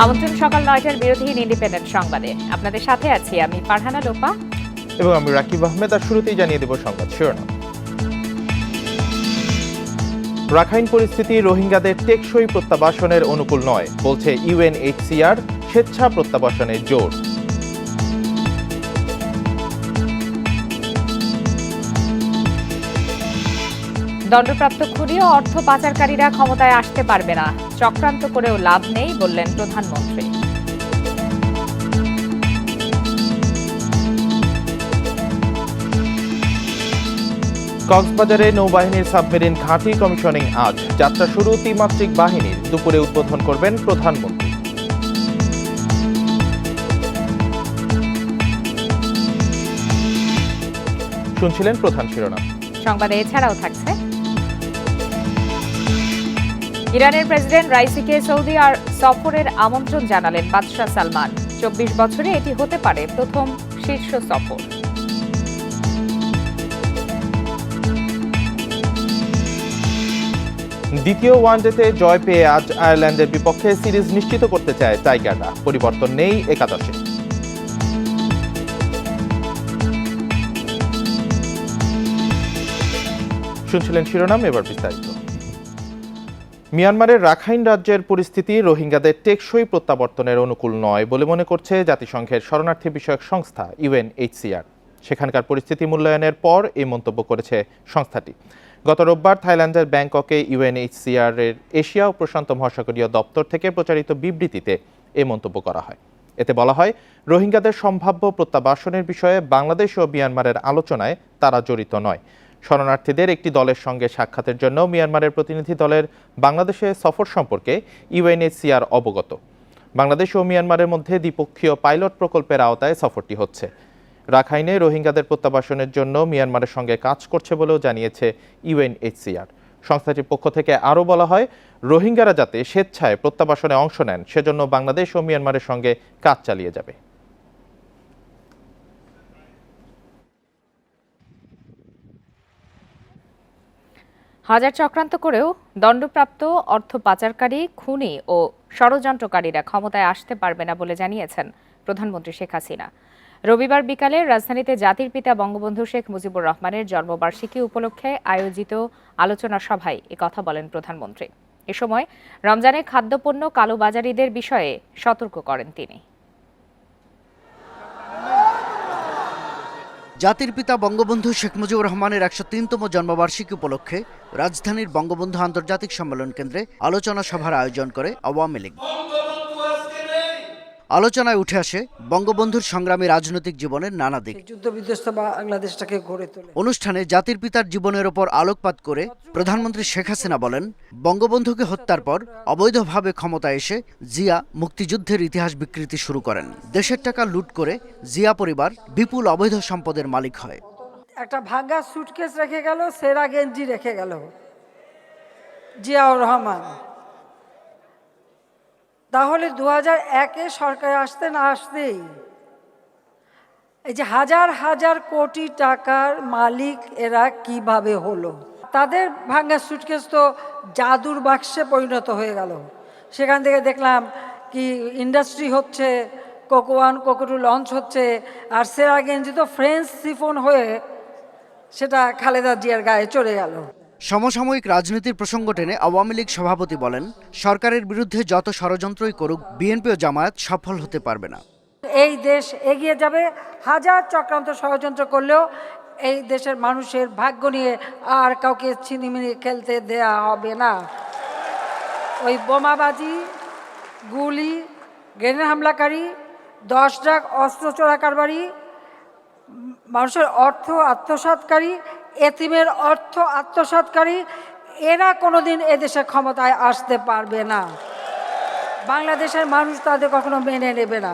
আমন্ত্রণ সকাল ৯টার বিরোধীহীন ইন্ডিপেন্ডেন্ট সংবাদে। আপনাদের সাথে আছি আমি ফারহানা লোপা এবং আমি রাকিব আহমেদ। আর শুরুতেই জানিয়ে দেব সংবাদ শিরোনাম। রাখাইন পরিস্থিতি রোহিঙ্গাদের টেকসই প্রত্যাবাসনের অনুকূল নয়, বলছে ইউএনএইচসিআর। স্বেচ্ছা প্রত্যাবাসনের জোর। দণ্ডপ্রাপ্ত খুনি ও অর্থ পাচারকারীরা ক্ষমতায় আসতে পারবে না, চক্রান্ত করেও লাভ নেই বললেন প্রধানমন্ত্রী। কক্সবাজারে নৌবাহিনীর সাবমেরিন ঘাঁটি কমিশনিং আজ। যাত্রা শুরু ত্রিমাত্রিক বাহিনীর। দুপুরে উদ্বোধন করবেন প্রধানমন্ত্রী। শুনছিলেন প্রধান শিরোনাম। সংবাদে এছাড়াও থাকছে ইরানের প্রেসিডেন্ট রাইসিকে সৌদি আর সফরের আমন্ত্রণ জানালেন বাদশাহ সালমান। ২৪ বছরে এটি হতে পারে প্রথম শীর্ষ সফর। দ্বিতীয় ওয়ানডেতে জয় পেয়ে আজ আয়ারল্যান্ডের বিপক্ষে সিরিজ নিশ্চিত করতে চায় টাইগাররা। পরিবর্তন নেই একাদশে। শুনছিলেন শিরোনাম, এবার বিস্তারিত। মিয়ানমারের রাখাইন রাজ্যের পরিস্থিতি রোহিঙ্গাদের টেকসই প্রত্যাবর্তনের অনুকূল নয় বলে মনে করছে জাতিসংঘের শরণার্থী বিষয়ক সংস্থা ইউএনএইচসিআর। সেখানকার পরিস্থিতি মূল্যায়নের পর এই মন্তব্য করেছে সংস্থাটি। গত রোববার থাইল্যান্ডের ব্যাংককে ইউএনএইচসিআর এর এশিয়া ও প্রশান্ত মহাসাগরীয় দপ্তর থেকে প্রচারিত বিবৃতিতে এই মন্তব্য করা হয়। এতে বলা হয়, রোহিঙ্গাদের সম্ভাব্য প্রত্যাবাসনের বিষয়ে বাংলাদেশ ও মিয়ানমারের আলোচনায় তারা জড়িত নয়। শরণার্থীদের একটি দলের সঙ্গে সাক্ষাতের জন্য মিয়ানমারের প্রতিনিধি দলের বাংলাদেশে সফর সম্পর্কে ইউএনএইচসিআর অবগত। বাংলাদেশ ও মিয়ানমারের মধ্যে দ্বিপক্ষীয় পাইলট প্রকল্পের আওতায় সফরটি হচ্ছে। রাখাইনে রোহিঙ্গাদের প্রত্যাবাসনের জন্য মিয়ানমারের সঙ্গে কাজ করছে বলেও জানিয়েছে ইউএনএইচসিআর। সংস্থাটির পক্ষ থেকে আরও বলা হয়, রোহিঙ্গারা যাতে স্বেচ্ছায় প্রত্যাবাসনে অংশ নেন সেজন্য বাংলাদেশ ও মিয়ানমারের সঙ্গে কাজ চালিয়ে যাবে। হাজার চক্রান্ত করেও দণ্ডপ্রাপ্ত অর্থ পাচারকারী, খুনি ও ষড়যন্ত্রকারীরা ক্ষমতায় আসতে পারবে না বলে জানিয়েছেন প্রধানমন্ত্রী শেখ হাসিনা। রবিবার বিকালে রাজধানীতে জাতির পিতা বঙ্গবন্ধু শেখ মুজিবুর রহমানের জন্মবার্ষিকী উপলক্ষে আয়োজিত আলোচনা সভায় একথা বলেন প্রধানমন্ত্রী। এ সময় রমজানে খাদ্যপণ্য কালোবাজারিদের বিষয়ে সতর্ক করেন তিনি। জাতির পিতা বঙ্গবন্ধু শেখ মুজিবুর রহমানের ১০৩তম জন্মবার্ষিকী উপলক্ষে রাজধানীর বঙ্গবন্ধু আন্তর্জাতিক সম্মেলন কেন্দ্রে আলোচনা সভার আয়োজন করে আওয়ামী লীগ। আলোচনায় উঠে আসে বঙ্গবন্ধুর সংগ্রামী রাজনৈতিক জীবনের নানা দিক। যুদ্ধবিধ্বস্ত বাংলাদেশটাকে গড়ে তোলে। অনুষ্ঠানে জাতির পিতার জীবনের ওপর আলোকপাত করে প্রধানমন্ত্রী শেখ হাসিনা বলেন, বঙ্গবন্ধুকে হত্যার পর অবৈধভাবে ক্ষমতায় এসে জিয়া মুক্তিযুদ্ধের ইতিহাস বিকৃতি শুরু করেন। দেশের টাকা লুট করে জিয়া পরিবার বিপুল অবৈধ সম্পদের মালিক হয়। একটা ভাঙা সুটকেস রেখে গেল, সেরা গেঞ্জি রেখে গেল জিয়াউর রহমান। তাহলে ২০০১-এ সরকার আসতে না আসতেই এই যে হাজার হাজার কোটি টাকার মালিক এরা কিভাবে হলো? তাদের ভাঙা সুটকেস তো জাদুর বাক্সে পরিণত হয়ে গেল। সেখান থেকে দেখলাম কি ইন্ডাস্ট্রি হচ্ছে, কোকো 1 কোকো 2 লঞ্চ হচ্ছে, আর সেরা গেঞ্জি তো ফ্রেঞ্চ সিফন হয়ে সেটা খালেদা জিয়ার গায়ে চড়ে গেল। সমসাময়িক রাজনীতির প্রসঙ্গ টেনে আওয়ামী লীগ সভাপতি বলেন, সরকারের বিরুদ্ধে যত ষড়যন্ত্রই করুক বিএনপি ও জামায়াত সফল হতে পারবে না। এই দেশ এগিয়ে যাবে, হাজার চক্রান্ত ষড়যন্ত্র করলেও এই দেশের মানুষের ভাগ্য নিয়ে আর কাউকে ছিনিমিনি খেলতে দেয়া হবে না। ওই বোমাবাজি, গুলি, গ্রেনেড হামলাকারী, 10 ট্রাক অস্ত্র চোরা কারবারি, মানুষের অর্থ আত্মসাৎকারী, এতিমের অর্থ আত্মসাৎকারী, এরা কোনোদিন এদেশে ক্ষমতায় আসতে পারবে না। বাংলাদেশের মানুষ তাদের কখনো মেনে নেবে না।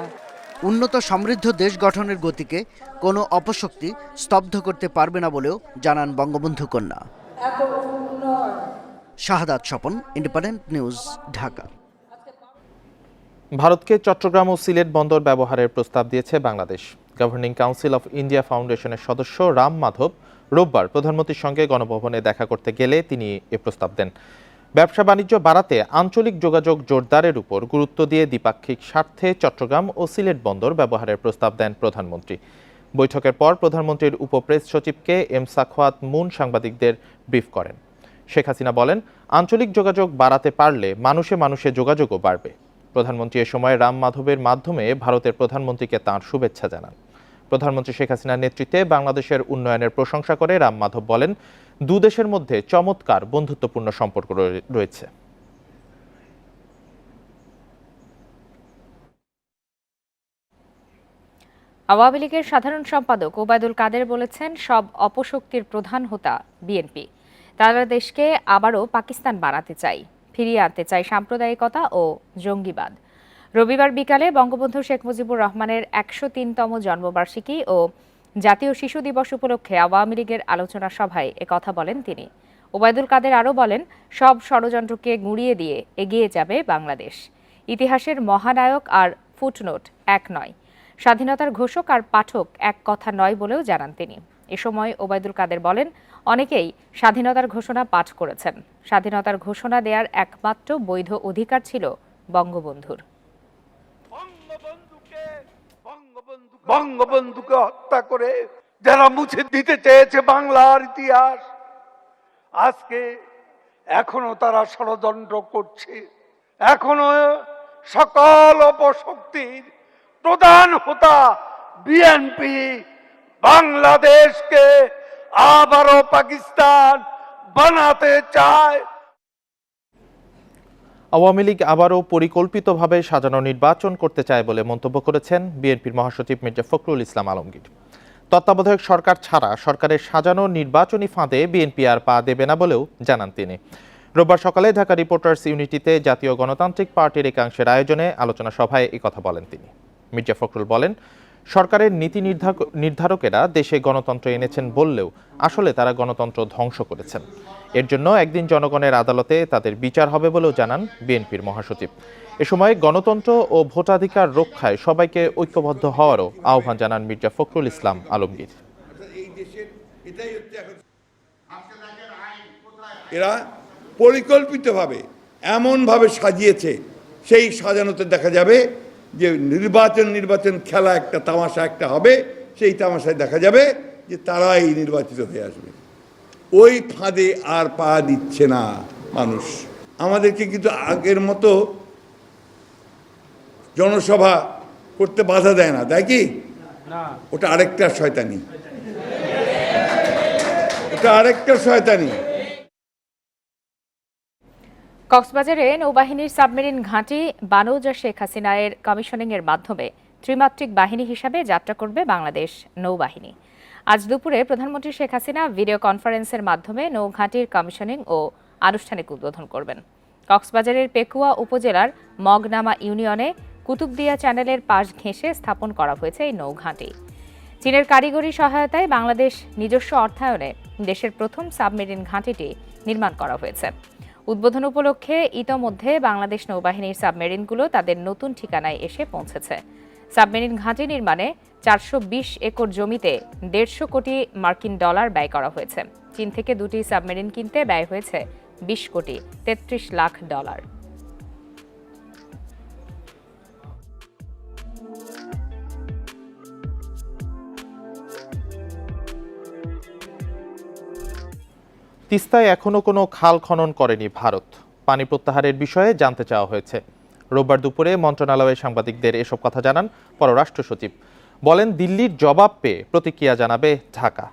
উন্নত সমৃদ্ধ দেশ গঠনের গতিকে কোনো অপশক্তি স্তব্ধ করতে পারবে না বলেও জানান বঙ্গবন্ধু কন্যা। শাহাদাত স্বপন, ইন্ডিপেন্ডেন্ট নিউজ, ঢাকা। ভারতকে চট্টগ্রাম ও সিলেট বন্দর ব্যবহারের প্রস্তাব দিয়েছে Bangladesh. Governing council of India ফাউন্ডেশনের সদস্য রাম মাধব রোববার প্রধানমন্ত্রীর সঙ্গে গণভবনে দেখা করতে গেলে তিনি এ প্রস্তাব দেন। ব্যবসা বাণিজ্য বাড়াতে আঞ্চলিক যোগাযোগ জোরদারের উপর গুরুত্ব দিয়ে দ্বিপাক্ষিক স্বার্থে চট্টগ্রাম ও সিলেট বন্দর ব্যবহারের প্রস্তাব দেন প্রধানমন্ত্রী। বৈঠকের পর প্রধানমন্ত্রীর উপপ্রেস সচিবকে এম সাখওয়াত মুন সাংবাদিকদের ব্রিফ করেন। শেখ হাসিনা বলেন, আঞ্চলিক যোগাযোগ বাড়াতে পারলে মানুষে মানুষে যোগাযোগও বাড়বে। প্রধানমন্ত্রী এ সময় রাম মাধবের মাধ্যমে ভারতের প্রধানমন্ত্রীকে তাঁর শুভেচ্ছা জানান। প্রধানমন্ত্রী শেখ হাসিনার নেতৃত্বে বাংলাদেশের উন্নয়নের প্রশংসা করে রাম মাধব বলেন, দুদেশের মধ্যে চমৎকার বন্ধুত্বপূর্ণ সম্পর্ক রয়েছে। আওয়ামী লীগের সাধারণ সম্পাদক ওবায়দুল কাদের বলেছেন, সব অপশক্তির প্রধান হোতা বিএনপি। তারা দেশকে আবারও পাকিস্তান বানাতে চায়, ফিরিয়ে আনতে চায় সাম্প্রদায়িকতা ও জঙ্গিবাদ। রবিবার বিকালে বঙ্গবন্ধু শেখ মুজিবুর রহমানের ১০৩তম জন্মবার্ষিকী ও জাতীয় শিশু দিবস উপলক্ষে আওয়ামী লীগের আলোচনা সভায় একথা বলেন তিনি। ওবায়দুল কাদের আরও বলেন, সব ষড়যন্ত্রকে গুঁড়িয়ে দিয়ে এগিয়ে যাবে বাংলাদেশ। ইতিহাসের মহানায়ক আর ফুটনোট এক নয়, স্বাধীনতার ঘোষক আর পাঠক এক কথা নয় বলেও জানান তিনি। এ সময় ওবায়দুল কাদের বলেন, অনেকেই স্বাধীনতার ঘোষণা পাঠ করেছেন। স্বাধীনতার ঘোষণা দেওয়ার একমাত্র বৈধ অধিকার ছিল বঙ্গবন্ধুর। বঙ্গবন্ধুকে হত্যা করে যারা মুছে দিতে চেয়েছে বাংলার ইতিহাস, আজকে এখনো তারা ষড়যন্ত্র করছে। এখনো সকল অপশক্তির প্রধান হোতা বিএনপি বাংলাদেশকে আবারও পাকিস্তান বানাতে চায়। আওয়ামী লীগ আবারও পরিকল্পিতভাবে সাজানো নির্বাচন করতে চায় বলে মন্তব্য করেছেন বিএনপির মহাসচিব মির্জা ফখরুল ইসলাম আলমগীর। তত্ত্বাবধায়ক সরকার ছাড়া সরকারের সাজানো নির্বাচনী ফাঁদে বিএনপি আর পা দেবে না বলেও জানান তিনি। রোববার সকালে ঢাকা রিপোর্টার্স ইউনিটিতে জাতীয় গণতান্ত্রিক পার্টির একাংশের আয়োজনে আলোচনা সভায় একথা বলেন তিনি। মির্জা ফখরুল বলেন, সরকারের নীতি নির্ধারকেরা দেশে গণতন্ত্র এনেছেন বললেও আসলে তারা গণতন্ত্র ধ্বংস করেছেন। এর জন্য একদিন জনগণের আদালতে তাদের বিচার হবে বলেও জানান বিএনপির মহাসচিব। এ সময় গণতন্ত্র ও ভোটাধিকার রক্ষায় সবাইকে ঐক্যবদ্ধ হওয়ারও আহ্বান জানান মির্জা ফখরুল ইসলাম আলমগীর। এরা পরিকল্পিতভাবে এমনভাবে সাজিয়েছে, সেই সাজানোতে দেখা যাবে যে নির্বাচন খেলা একটা তামাশা একটা হবে, সেই তামাশায় দেখা যাবে যে তারাই নির্বাচিত হয়ে আসবে। ওই ফাঁদে আর পা দিচ্ছে না মানুষ। আমাদেরকে কিন্তু আগের মতো জনসভা করতে বাধা দেয় না, তাই কি? ওটা আরেকটা শয়তানি, ওটা আরেকটা শয়তানি। কক্সবাজারে নৌবাহিনীর সাবমেরিন ঘাঁটি বানৌজা শেখ হাসিনার কমিশনিংয়ের মাধ্যমে ত্রিমাত্রিক বাহিনী হিসাবে যাত্রা করবে বাংলাদেশ নৌবাহিনী। আজ দুপুরে প্রধানমন্ত্রী শেখ হাসিনা ভিডিও কনফারেন্সের মাধ্যমে নৌঘাঁটির কমিশনিং ও আনুষ্ঠানিক উদ্বোধন করবেন। কক্সবাজারের পেকুয়া উপজেলার মগনামা ইউনিয়নে কুতুবদিয়া চ্যানেলের পাশ ঘেঁষে স্থাপন করা হয়েছে এই নৌঘাঁটি। চীনের কারিগরি সহায়তায় বাংলাদেশ নিজস্ব অর্থায়নে দেশের প্রথম সাবমেরিন ঘাঁটিটি নির্মাণ করা হয়েছে। উদ্বোধন উপলক্ষে ইতোমধ্যে বাংলাদেশ নৌবাহিনীর সাবমেরিনগুলো তাদের নতুন ঠিকানায় এসে পৌঁছেছে। সাবমেরিন ঘাঁটি নির্মাণে 420 একর জমিতে 150 কোটি মার্কিন ডলার ব্যয় করা হয়েছে। চীন থেকে দুটি সাবমেরিন কিনতে ব্যয় হয়েছে 20 কোটি 33 লাখ ডলার। তিস্তায় এখনো কোনো খাল খনন করেনি ভারত। পানি প্রত্যাহারের বিষয়ে জানতে চাওয়া হয়েছে। রোববার দুপুরে মন্ত্রণালয়ের সাংবাদিকদের এসব কথা জানান পররাষ্ট্র সচিব। বলেন, দিল্লির জবাব পেয়ে প্রতিক্রিয়া জানাবে ঢাকা।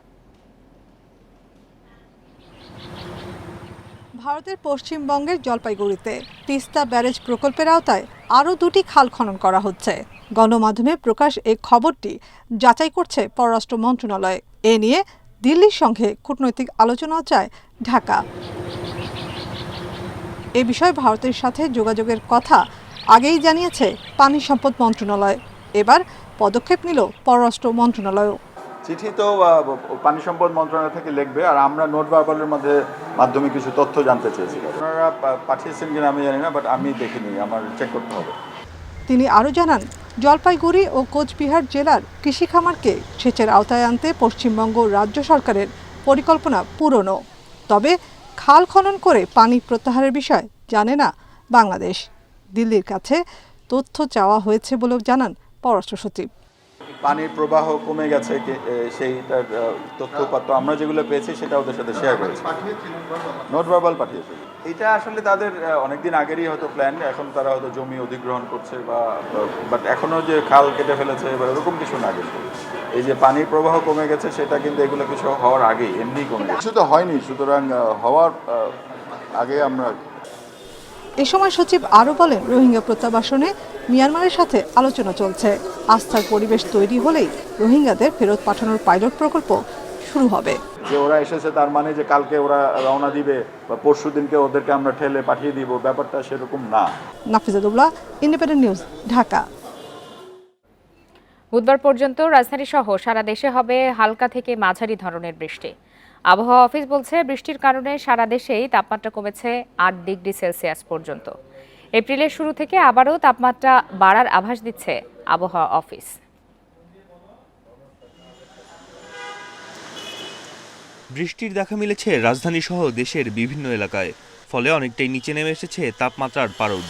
ভারতের পশ্চিমবঙ্গের জলপাইগুড়িতে তিস্তা ব্যারেজ প্রকল্পের আওতায় আরও দুটি খাল খনন করা হচ্ছে। গণমাধ্যমে প্রকাশ এই খবরটি যাচাই করছে পররাষ্ট্র মন্ত্রণালয়। এ নিয়ে দিল্লির সঙ্গে কূটনৈতিক আলোচনা চায় ঢাকা। এ বিষয়ে ভারতের সাথে যোগাযোগের কথা আগেই জানিয়েছে পানি সম্পদ মন্ত্রণালয়। এবার পদক্ষেপ নিল পররাষ্ট্র মন্ত্রণালয়ও। চিঠি তো পানি সম্পদ মন্ত্রণালয় থেকে লিখবে, আর আমরা নোট ভার্বালের মাধ্যমে কিছু তথ্য জানতে চেয়েছি। আপনারা পাঠিয়েছেন কিনা আমি জানি না, বাট আমি দেখিনি, আমার চেক করতে হবে। তিনি আরও জানান, জলপাইগুড়ি ও কোচবিহার জেলার কৃষি খামারকে সেচের আওতায় আনতে পশ্চিমবঙ্গ রাজ্য সরকারের পরিকল্পনা পুরনো। তবে খাল খনন করে পানি প্রত্যাহারের বিষয় জানে না বাংলাদেশ। দিল্লির কাছে তথ্য চাওয়া হয়েছে বলেও জানান পররাষ্ট্র সচিব। পানির প্রবাহ কমে গেছে সেইটার তথ্যপত্র আমরা যেগুলো পেয়েছি সেটা ওদের সাথে শেয়ার করেছি, নোট ভার্বাল পাঠিয়েছে। এটা আসলে তাদের অনেকদিন আগেরই হয়তো প্ল্যান, এখন তারা হয়তো জমি অধিগ্রহণ করছে বাট এখনও যে খাল কেটে ফেলেছে বা এরকম কিছু না। কিছু এই যে পানির প্রবাহ কমে গেছে সেটা কিন্তু এগুলো কিছু হওয়ার আগেই এমনি কমে গেছে, কিছু তো হয়নি, সুতরাং হওয়ার আগে আমরা। এ সময় সচিব আরও বলেন, রোহিঙ্গা প্রত্যাবাসনে মিয়ানমারের সাথে আলোচনা চলছে। আস্থার পরিবেশ তৈরি হলেই রোহিঙ্গাদের ফেরত পাঠানোর পাইলট প্রকল্প শুরু হবে। যে ওরা এসেছে তার মানে যে কালকে ওরা রওনা দিবে বা পরশু দিনকে ওদেরকে আমরা ঠেলে পাঠিয়ে দিব, ব্যাপারটা সেরকম না। নাফিজাতুল্লাহ, ইন্ডিপেন্ডেন্ট নিউজ, ঢাকা। বুধবার পর্যন্ত রাজধানী সহ সারা দেশে হবে হালকা থেকে মাঝারি ধরনের বৃষ্টি। আবহাওয়া অফিস বলছে, বৃষ্টির কারণে সারা দেশেই তাপমাত্রা কমেছে 8 ডিগ্রি সেলসিয়াস পর্যন্ত। এপ্রিলের শুরু থেকে আবারও তাপমাত্রা বাড়ার আভাস দিচ্ছে আবহাওয়া অফিস। বৃষ্টির দেখা মিলেছে রাজধানী সহ দেশের বিভিন্ন এলাকায়, ফলে অনেকটাই নিচে নেমে এসেছে তাপমাত্রার পারদ।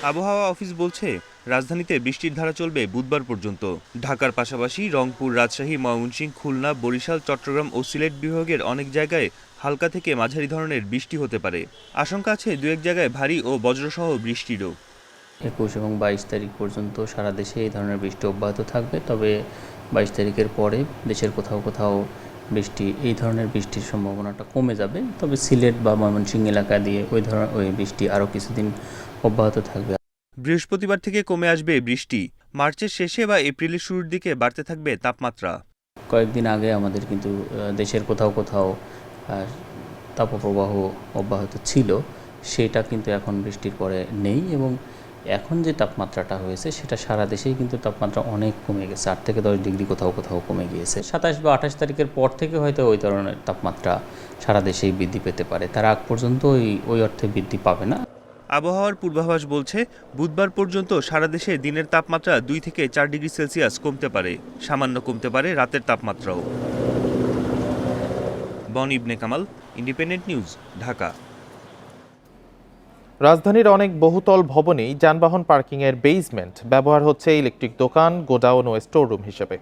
আবহাওয়া অফিস বলছে, রাজধানীতে বৃষ্টির ধারা চলবে বুধবার পর্যন্ত। ঢাকার পাশাপাশি রংপুর, রাজশাহী, ময়মনসিংহ, খুলনা, বরিশাল, চট্টগ্রাম ও সিলেট বিভাগের অনেক জায়গায় হালকা থেকে মাঝারি ধরনের বৃষ্টি হতে পারে। আশঙ্কা আছে 2-1 জায়গায় ভারী ও বজ্রসহ বৃষ্টিরও। 21 এবং 22 তারিখ পর্যন্ত সারা দেশে এই ধরনের বৃষ্টি অব্যাহত থাকবে। তবে 22 তারিখের পরে দেশের কোথাও কোথাও এই ধরনের বৃষ্টির সম্ভাবনাটা কমে যাবে। তবে সিলেট বা ময়মনসিংহ এলাকা দিয়ে ওই বৃষ্টি আরও কিছুদিন অব্যাহত থাকবে। বৃহস্পতিবার থেকে কমে আসবে বৃষ্টি। মার্চের শেষে বা এপ্রিলের শুরুর দিকে বাড়তে থাকবে তাপমাত্রা। কয়েকদিন আগে আমাদের কিন্তু দেশের কোথাও কোথাও তাপপ্রবাহ অব্যাহত ছিল, সেটা কিন্তু এখন বৃষ্টির পরে নেই। এবং এখন যে তাপমাত্রাটা হয়েছে সেটা সারা দেশেই কিন্তু তাপমাত্রা অনেক কমে গেছে, 8 থেকে 10 ডিগ্রি কোথাও কোথাও কমে গিয়েছে। 27 বা 28 তারিখের পর থেকে হয়তো ওই ধরনের তাপমাত্রা সারা দেশেই বৃদ্ধি পেতে পারে, তার আগ পর্যন্ত ওই অর্থে বৃদ্ধি পাবে না। আবহাওয়ার পূর্বাভাস বলছে, বুধবার পর্যন্ত সারা দেশে দিনের তাপমাত্রা 2 থেকে 4 ডিগ্রি সেলসিয়াস কমতে পারে, সামান্য কমতে পারে রাতের তাপমাত্রাও। বন ইবনে কামাল, ইন্ডিপেন্ডেন্ট নিউজ, ঢাকা। রাজধানীর অনেক বহুতল ভবনেই যানবাহন পার্কিংয়ের বেসমেন্ট ব্যবহার হচ্ছে ইলেকট্রিক দোকান, গোডাউন ও স্টোররুম হিসেবে।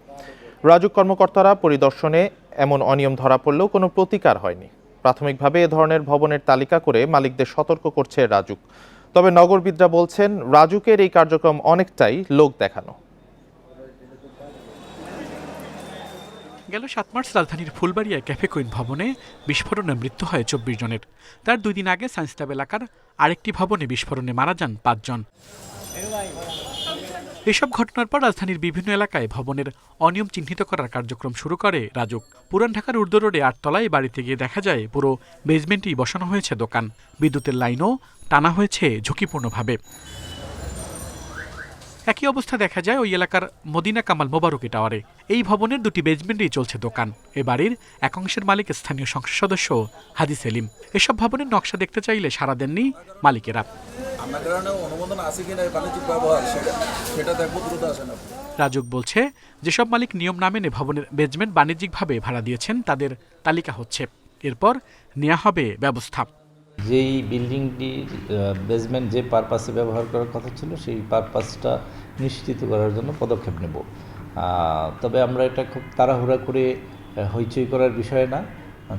রাজুক কর্মকর্তারা পরিদর্শনে এমন অনিয়ম ধরা পড়লেও কোনো প্রতিকার হয়নি। প্রাথমিকভাবে এ ধরনের ভবনের তালিকা করে মালিকদের সতর্ক করছে রাজুক। তবে নগরবিদরা বলছেন, রাজুকের এই কার্যক্রম অনেকটাই লোক দেখানো। গেল 7 মার্চ রাজধানীর ফুলবাড়িয়া ক্যাফে কুইন ভবনে বিস্ফোরণে মৃত্যু হয় 24 জনের। তার 2 দিন আগে সায়েন্স ল্যাব এলাকার আরেকটি ভবনে বিস্ফোরণে মারা যান 5 জন। এসব ঘটনার পর রাজধানীর বিভিন্ন এলাকায় ভবনের অনিয়ম চিহ্নিত করার কার্যক্রম শুরু করে রাজুক। পুরান ঢাকার উর্দু রোডে 8 তলায় বাড়িতে গিয়ে দেখা যায় পুরো বেসমেন্টেই বসানো হয়েছে দোকান, বিদ্যুতের লাইনও টানা হয়েছে ঝুঁকিপূর্ণভাবে। একই অবস্থা দেখা যায় ওই এলাকার মদিনা কামাল মোবারকি টাওয়ারে। এই ভবনের 2টি বেসমেন্টেই চলছে দোকান। এ বাড়ির এক অংশের মালিক স্থানীয় সংসদ সদস্য হাজি সেলিম। এসব ভবনের নকশা দেখতে চাইলে সাড়া দেননি মালিকেরা। রাজুক বলছে, যেসব মালিক নিয়ম না মেনে ভবনের বেসমেন্ট বাণিজ্যিকভাবে ভাড়া দিয়েছেন তাদের তালিকা হচ্ছে, এরপর নেওয়া হবে ব্যবস্থা। যেই বিল্ডিংটির বেসমেন্ট যে পারপাসে ব্যবহার করার কথা ছিল সেই পারপাসটা নিশ্চিত করার জন্য পদক্ষেপ নেব। তবে আমরা এটা খুব তাড়াহুড়া করে হইচই করার বিষয় না,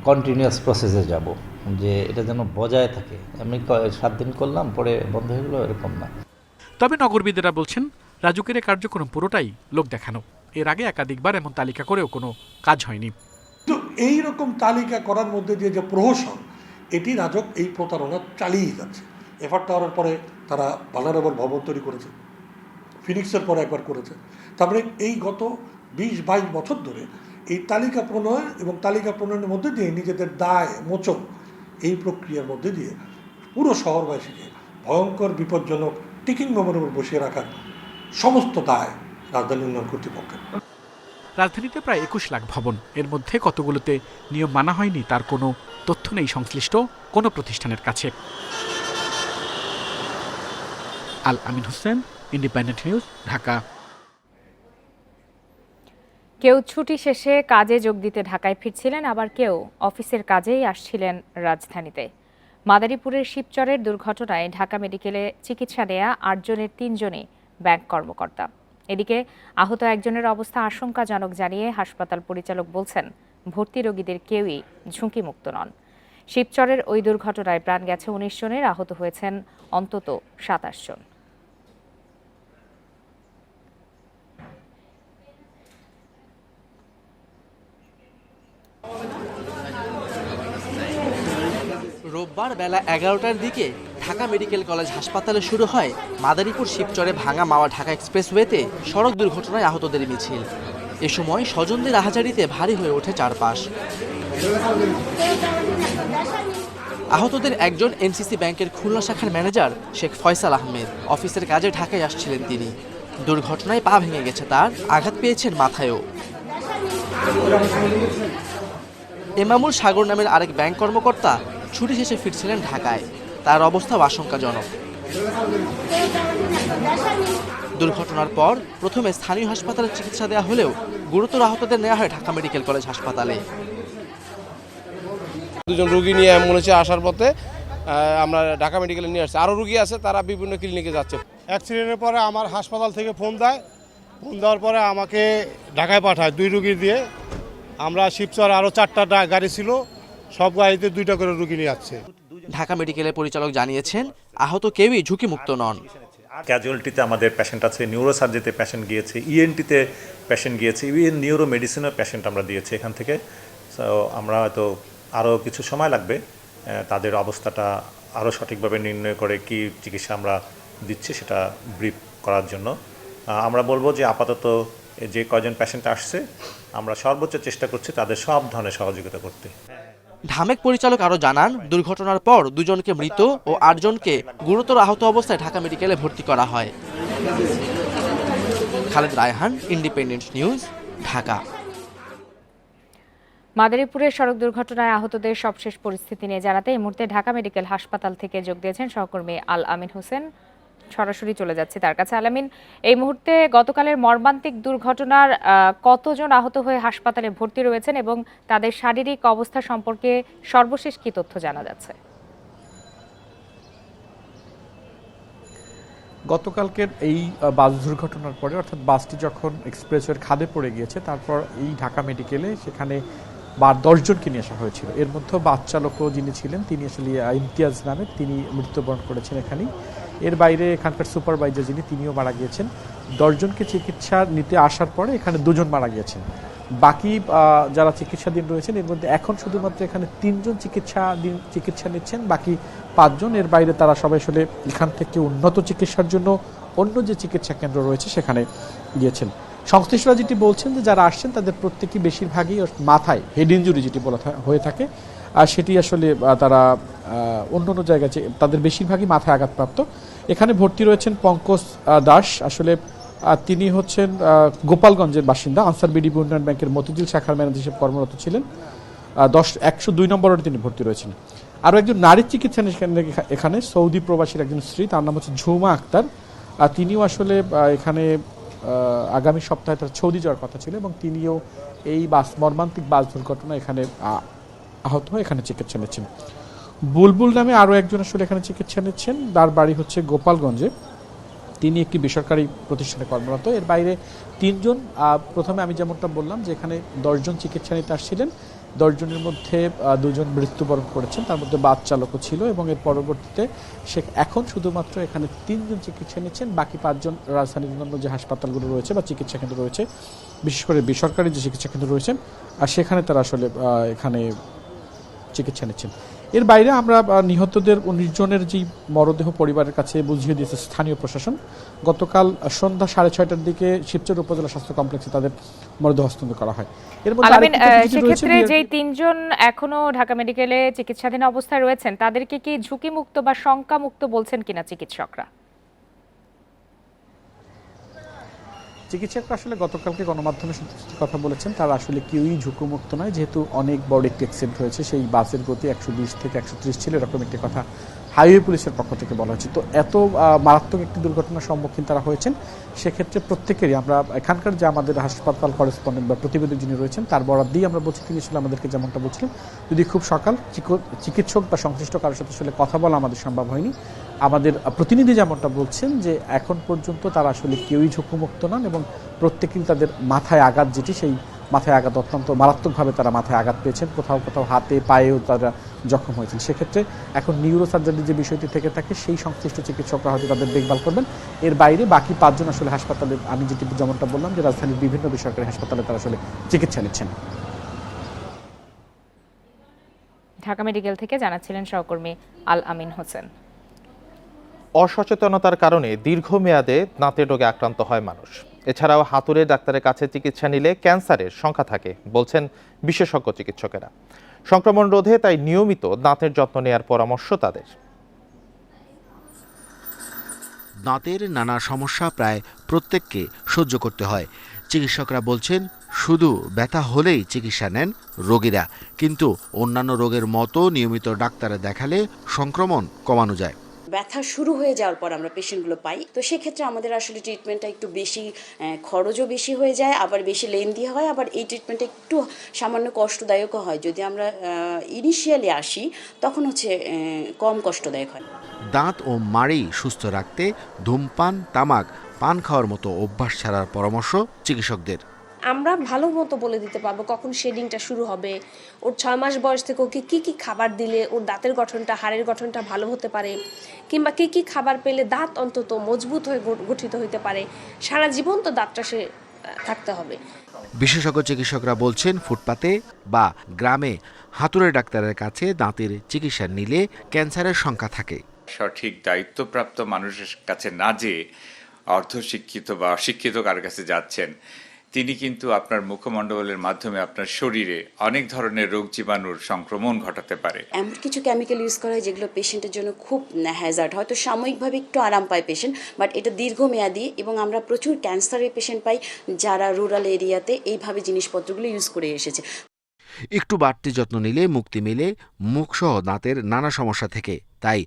কন্টিনিউয়াস প্রসেসে যাব, যে এটা যেন বজায় থাকে। আমি 7 দিন করলাম পরে বন্ধ হয়ে গেল, এরকম না। তবে নগরবিদেরা বলছেন, রাজুকের কার্যক্রম পুরোটাই লোক দেখানো। এর আগে একাধিকবার এমন তালিকা করেও কোনো কাজ হয়নি। তো এইরকম তালিকা করার মধ্যে দিয়ে যে প্রহসন, এটি রাজক এই প্রতারণা চালিয়ে যাচ্ছে। এফআর টাওয়ারের পরে তারা ভালনারেবল ভবন তৈরি করেছে, ফিনিক্সের পরে একবার করেছে। তারপরে এই গত 20-22 বছর ধরে এই তালিকা প্রণয়ন এবং তালিকা প্রণয়নের মধ্যে দিয়ে নিজেদের দায় মোচক, এই প্রক্রিয়ার মধ্যে দিয়ে পুরো শহরবাসীকে ভয়ঙ্কর বিপজ্জনক টিকিং বোমের উপর বসিয়ে রাখার সমস্ত দায় রাজধানী উন্নয়ন কর্তৃপক্ষের। রাজধানীতে প্রায় 21 লাখ ভবন, এর মধ্যে কতগুলোতে নিয়ম মানা হয়নি তার কোনো তথ্য নেই সংশ্লিষ্ট কোনো প্রতিষ্ঠানের কাছে। আল আমিন হোসেন, ইন্ডিপেন্ডেন্ট নিউজ, ঢাকা। কেউ ছুটি শেষে কাজে যোগ দিতে ঢাকায় ফিরছিলেন, আবার কেউ অফিসের কাজেই আসছিলেন রাজধানীতে। মাদারীপুরের শিবচরের দুর্ঘটনায় ঢাকা মেডিকেলে চিকিৎসা নেয়া ৮ জনের ৩ জনই ব্যাংক কর্মকর্তা। এদিকে আহত একজনের অবস্থা আশঙ্কাজনক জানিয়ে হাসপাতাল পরিচালক বলছেন, ভর্তি রোগীদের কেউই ঝুঁকিমুক্ত নন। শিবচরের ওই দুর্ঘটনায় প্রাণ গেছে ১৯ জনের, আহত হয়েছেন অন্তত ২৭ জন। রোববার বেলা ১১টার দিকে ঢাকা মেডিকেল কলেজ হাসপাতালে শুরু হয় মাদারীপুর শিবচরে ভাঙা মাওয়া ঢাকা এক্সপ্রেসওয়েতে সড়ক দুর্ঘটনায় আহতদের মিছিল। এ সময় স্বজনদের আহাজারিতে ভারী হয়ে ওঠে চারপাশ। আহতদের একজন এনসিসি ব্যাংকের খুলনা শাখার ম্যানেজার শেখ ফয়সাল আহমেদ। অফিসের কাজে ঢাকায় আসছিলেন তিনি। দুর্ঘটনায় পা ভেঙে গেছে তার, আঘাত পেয়েছেন মাথায়ও। এমামুল সাগর নামের আরেক ব্যাংক কর্মকর্তা ছুটি শেষে ফিরছিলেন ঢাকায়, তার অবস্থাও আশঙ্কাজনক। দুর্ঘটনার পর প্রথমে স্থানীয় হাসপাতালে চিকিৎসা দেওয়া হলেও গুরুতর আহতদের নেওয়া হয় ঢাকা মেডিকেল কলেজ হাসপাতালে। দুজন রোগী নিয়ে অ্যাম্বুলেন্সে আসার পথে আমরা ঢাকা মেডিকেলে নিয়ে আসছি। আরও রোগী আছে, তারা বিভিন্ন ক্লিনিকে যাচ্ছে। অ্যাক্সিডেন্টের পরে আমার হাসপাতাল থেকে ফোন দেওয়ার পরে আমাকে ঢাকায় পাঠায় 2 রোগী দিয়ে। আমরা শিবচর আরও 4টা গাড়ি ছিল, সব গাড়িতে 2টা করে রোগী নিয়ে যাচ্ছে। ঢাকা মেডিকেলের পরিচালক জানিয়েছেন, আহত কেউই ঝুঁকিমুক্ত নন। ক্যাজুয়ালিটিতে আমাদের পেশেন্ট আছে, নিউরোসার্জারিতে পেশেন্ট গিয়েছে, ইএনটিতে পেশেন্ট গিয়েছে, ইভেন নিউরো মেডিসিনের পেশেন্ট আমরা দিয়েছি এখান থেকে। সো আমরা হয়তো আরও কিছু সময় লাগবে তাদের অবস্থাটা আরও সঠিকভাবে নির্ণয় করে কি চিকিৎসা আমরা দিচ্ছি সেটা ব্রিফ করার জন্য। আমরা বলবো যে আপাতত যে কয়জন পেশেন্ট আসছে আমরা সর্বোচ্চ চেষ্টা করছি তাদের সব ধরনের সহযোগিতা করতে। ঢামেক পরিচালক আরও জানান, দুর্ঘটনার পর 2 জনকে মৃত ও 8 জনকে গুরুতর আহত অবস্থায় ঢাকা মেডিকেলে ভর্তি করা হয়। Khaled Raihan, independent news, Dhaka. মাদারীপুরের সড়ক দুর্ঘটনায় আহতদের সবশেষ পরিস্থিতি নিয়ে জানাতে এই মুহূর্তে ঢাকা মেডিকেল হাসপাতাল থেকে যোগ দিয়েছেন সহকর্মী আল আমিন হোসেন। সরাসরি চলে যাচ্ছে তার কাছে। আল আমিন, এই মুহূর্তে গতকালের মর্মান্তিক দুর্ঘটনার কতজন আহত হয়ে হাসপাতালে ভর্তি রয়েছেন এবং তাদের শারীরিক অবস্থা সম্পর্কে সর্বশেষ কি তথ্য জানা যাচ্ছে? গতকালকের এই বাস দুর্ঘটনার পরে, অর্থাৎ বাসটি যখন এক্সপ্রেসওয়ের খাদে পড়ে গিয়েছে, তারপর এই ঢাকা মেডিকেলে সেখানে 10 জনকে নিয়ে আসা হয়েছিল। এর মধ্যে বাস চালকও যিনি ছিলেন তিনি আসলে ইমতিয়াজ নামে, তিনি মৃত্যুবরণ করেছেন এখানেই। এর বাইরে এখানকার সুপারভাইজার যিনি, তিনিও মারা গিয়েছেন। 10 জনকে চিকিৎসা নিতে আসার পরে এখানে 2 জন মারা গিয়েছেন। বাকি যারা চিকিৎসাধীন রয়েছেন এর মধ্যে এখন শুধুমাত্র এখানে 3 জন চিকিৎসা নিচ্ছেন, বাকি 5 জন। এর বাইরে তারা সবাই আসলে এখান থেকে উন্নত চিকিৎসার জন্য অন্য যে চিকিৎসা কেন্দ্র রয়েছে সেখানে গিয়েছেন। সংশ্লিষ্টরা যেটি বলছেন যে যারা আসছেন তাদের প্রত্যেকেই বেশিরভাগই মাথায় হেড ইনজুরি যেটি বলা হয়ে থাকে, আর সেটি আসলে তারা অন্য অন্য জায়গায় তাদের বেশিরভাগই মাথায় আঘাতপ্রাপ্ত। এখানে ভর্তি রয়েছেন পঙ্কজ দাস, আসলে তিনি হচ্ছেন গোপালগঞ্জের বাসিন্দা, আনসার বিডিবি উন্নয়ন ব্যাংকের মতিঝিল শাখার ম্যানেজার হিসেবে কর্মরত ছিলেন। 102 নম্বরে তিনি ভর্তি রয়েছেন। আরও একজন নারী চিকিৎসা এখানে সৌদি প্রবাসীর একজন স্ত্রী, তার নাম হচ্ছে ঝুমা আক্তার। তিনিও আসলে এখানে আগামী সপ্তাহে তার সৌদি যাওয়ার কথা ছিল এবং তিনিও এই মর্মান্তিক বাস দুর্ঘটনা এখানে আহত হয়ে এখানে চিকিৎসা নিচ্ছেন। বুলবুল নামে আরও একজন আসলে এখানে চিকিৎসা নিচ্ছেন, তার বাড়ি হচ্ছে গোপালগঞ্জে, তিনি একটি বেসরকারি প্রতিষ্ঠানে কর্মরত। এর বাইরে 3 জন, প্রথমে আমি যেমনটা বললাম যে এখানে 10 জন চিকিৎসা নিতে আসছিলেন, 10 জনের মধ্যে 2 জন মৃত্যুবরণ করেছেন, তার মধ্যে বাস চালকও ছিল এবং এর পরবর্তীতে এখন শুধুমাত্র এখানে 3 জন চিকিৎসা নিচ্ছেন। বাকি 5 জন রাজধানীর অন্যান্য যে হাসপাতালগুলো রয়েছে বা চিকিৎসা কেন্দ্র রয়েছে, বিশেষ করে বেসরকারি যে চিকিৎসা কেন্দ্র রয়েছেন, আর সেখানে তারা আসলে এখানে চিকিৎসা নিচ্ছেন। এর বাইরে আমরা নিহতদের 19 জনের যে মরদেহ পরিবারের কাছে বুঝিয়ে দিয়েছে স্থানীয় প্রশাসন। গতকাল সন্ধ্যা 6:30টার দিকে শিবচর উপজেলা স্বাস্থ্য কমপ্লেক্সে তাদের মরদেহ হস্তান্তর করা হয়। এর মধ্যে সেক্ষেত্রে যে 3 জন এখনো ঢাকা মেডিকেলে চিকিৎসাধীন অবস্থায় রয়েছেন তাদেরকে কি ঝুঁকিমুক্ত বা শঙ্কামুক্ত বলছেন কিনা চিকিৎসকরা? চিকিৎসকরা আসলে গতকালকে গণমাধ্যমের সাথে কথা বলেছেন, তারা আসলে কেউই ঝুঁকিমুক্ত নয়, যেহেতু অনেক বড় একটি অ্যাক্সিডেন্ট হয়েছে। সেই বাসের গতি 120 থেকে 130 ছিল, এরকম একটি কথা হাইওয়ে পুলিশের পক্ষ থেকে বলা হয়েছে। তো এত মারাত্মক একটি দুর্ঘটনার সম্মুখীন তারা হয়েছেন, সেক্ষেত্রে প্রত্যেকেরই আমরা এখানকার যে আমাদের হাসপাতাল করেসপন্ডেন্ট বা প্রতিবেদক যিনি রয়েছেন তার বরাদ দিয়ে আমরা বলছি, তিনি আসলে আমাদেরকে যেমনটা বলছিলেন, যদি খুব সকাল চিকিৎসক বা সংশ্লিষ্ট কারোর সাথে আসলে কথা বলা আমাদের সম্ভব হয়নি। আমাদের প্রতিনিধি যেমনটা বলছেন যে এখন পর্যন্ত তারা আসলে কেউই ঝুঁকিমুক্ত নন এবং প্রত্যেকেই তাদের মাথায় আঘাত, যেটি সেই মাথায় আঘাত অত্যন্ত মারাত্মকভাবে তারা মাথায় আঘাত পেয়েছেন, কোথাও কোথাও হাতে পায়েও তারা জখম হয়েছেন। সেক্ষেত্রে এখন নিউরোসার্জারির যে বিষয়টি থেকে থাকে সেই সংশ্লিষ্ট চিকিৎসকরা হয়তো তাদের দেখভাল করবেন। এর বাইরে বাকি 5 জন আসলে হাসপাতালে, আমি যেমনটা বললাম যে রাজধানীর বিভিন্ন বেসরকারি হাসপাতালে তারা আসলে চিকিৎসা নিচ্ছেন। ঢাকা মেডিকেল থেকে জানাচ্ছিলেন সহকর্মী আল আমিন হোসেন। অসচেতনতার কারণে দীর্ঘমেয়াদে দাঁতের রোগে আক্রান্ত হয় মানুষ। এছাড়াও হাতুড়ে ডাক্তারের কাছে চিকিৎসা নিলে ক্যান্সারের সংখ্যা থাকে বলছেন বিশেষজ্ঞ চিকিৎসকেরা। সংক্রমণ রোধে তাই নিয়মিত দাঁতের যত্ন নেওয়ার পরামর্শ তাদের। দাঁতের নানা সমস্যা প্রায় প্রত্যেককে সহ্য করতে হয়। চিকিৎসকরা বলছেন শুধু ব্যথা হলেই চিকিৎসা নেন রোগীরা, কিন্তু অন্যান্য রোগের মতো নিয়মিত ডাক্তারে দেখালে সংক্রমণ কমানো যায়। ব্যথা শুরু হয়ে যাওয়ার পর আমরা পেশেন্টগুলো পাই, তো সেক্ষেত্রে আমাদের আসলে ট্রিটমেন্টটা একটু বেশি, খরচও বেশি হয়ে যায়, আবার বেশি লেন্দি হয়, আবার এই ট্রিটমেন্টটা একটু সামান্য কষ্টদায়কও হয়। যদি আমরা ইনিশিয়ালি আসি তখন কম কষ্টদায়ক হয়। দাঁত ও মাড়ি সুস্থ রাখতে ধূমপান, তামাক, পান খাওয়ার মতো অভ্যাস ছাড়ার পরামর্শ চিকিৎসকদের। আমরা ভালো মতো বলে দিতে পারবো কখন শেডিংটা শুরু হবে, ওর 6 মাস বয়স থেকে ওকে কী কী খাবার দিলে ওর দাঁতের গঠনটা, হাড়ের গঠনটা ভালো হতে পারে, কিংবা কী কী খাবার পেলে দাঁত অন্তত মজবুত হয়ে গঠিত হতে পারে। সারা জীবন তো দাঁতটা সে থাকতে হবে। বিশেষজ্ঞ চিকিৎসকরা বলছেন ফুটপাতে বা গ্রামে হাতুড়ে ডাক্তারের কাছে দাঁতের চিকিৎসা নিলে ক্যান্সারের সংখ্যা থাকে। সঠিক দায়িত্বপ্রাপ্ত মানুষের কাছে না যেয়ে অর্ধশিক্ষিত বা অশিক্ষিত কার কাছে যাচ্ছেন, তিনি কিন্তু আপনার মুখমণ্ডলের মাধ্যমে আপনার শরীরে অনেক ধরনের রোগ জীবাণুর সংক্রমণ ঘটাতে পারে। এমন কিছু কেমিক্যাল ইউজ করা হয় যেগুলো পেশেন্টের জন্য খুব হ্যাজার্ড। হয়তো সাময়িকভাবে একটু আরাম পায় পেশেন্ট, বাট এটা দীর্ঘমেয়াদী, এবং আমরা প্রচুর ক্যান্সারের পেশেন্ট পাই যারা রুরাল এরিয়াতে এইভাবে জিনিসপত্রগুলো ইউজ করে এসেছে। একটু বাড়তি যত্ন নিলে মুক্তি মেলে মুখসহ দাঁতের নানা সমস্যা থেকে। তাই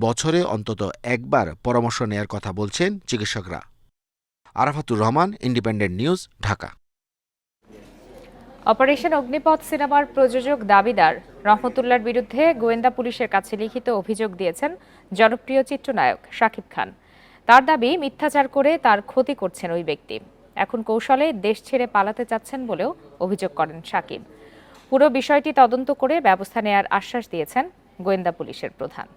বছরে অন্তত একবার পরামর্শ নেয়ার কথা বলছেন চিকিৎসকরা। Arafatur Rahman, independent news, Dhaka. Operation Agnipath সিনেমার প্রযোজক দাবিদার রহমতুল্লাহর বিরুদ্ধে গোয়েন্দা পুলিশের কাছে লিখিত অভিযোগ দিয়েছেন জনপ্রিয় চিত্রনায়ক শাকিব খান। তার দাবি, মিথ্যাচার করে তার ক্ষতি করছেন ওই ব্যক্তি। এখন কৌশলে দেশ ছেড়ে পালাতে চাচ্ছেন বলেও অভিযোগ করেন শাকিব। পুরো বিষয়টি তদন্ত করে ব্যবস্থা নেয়ার আশ্বাস দিয়েছেন গোয়েন্দা পুলিশের প্রধান।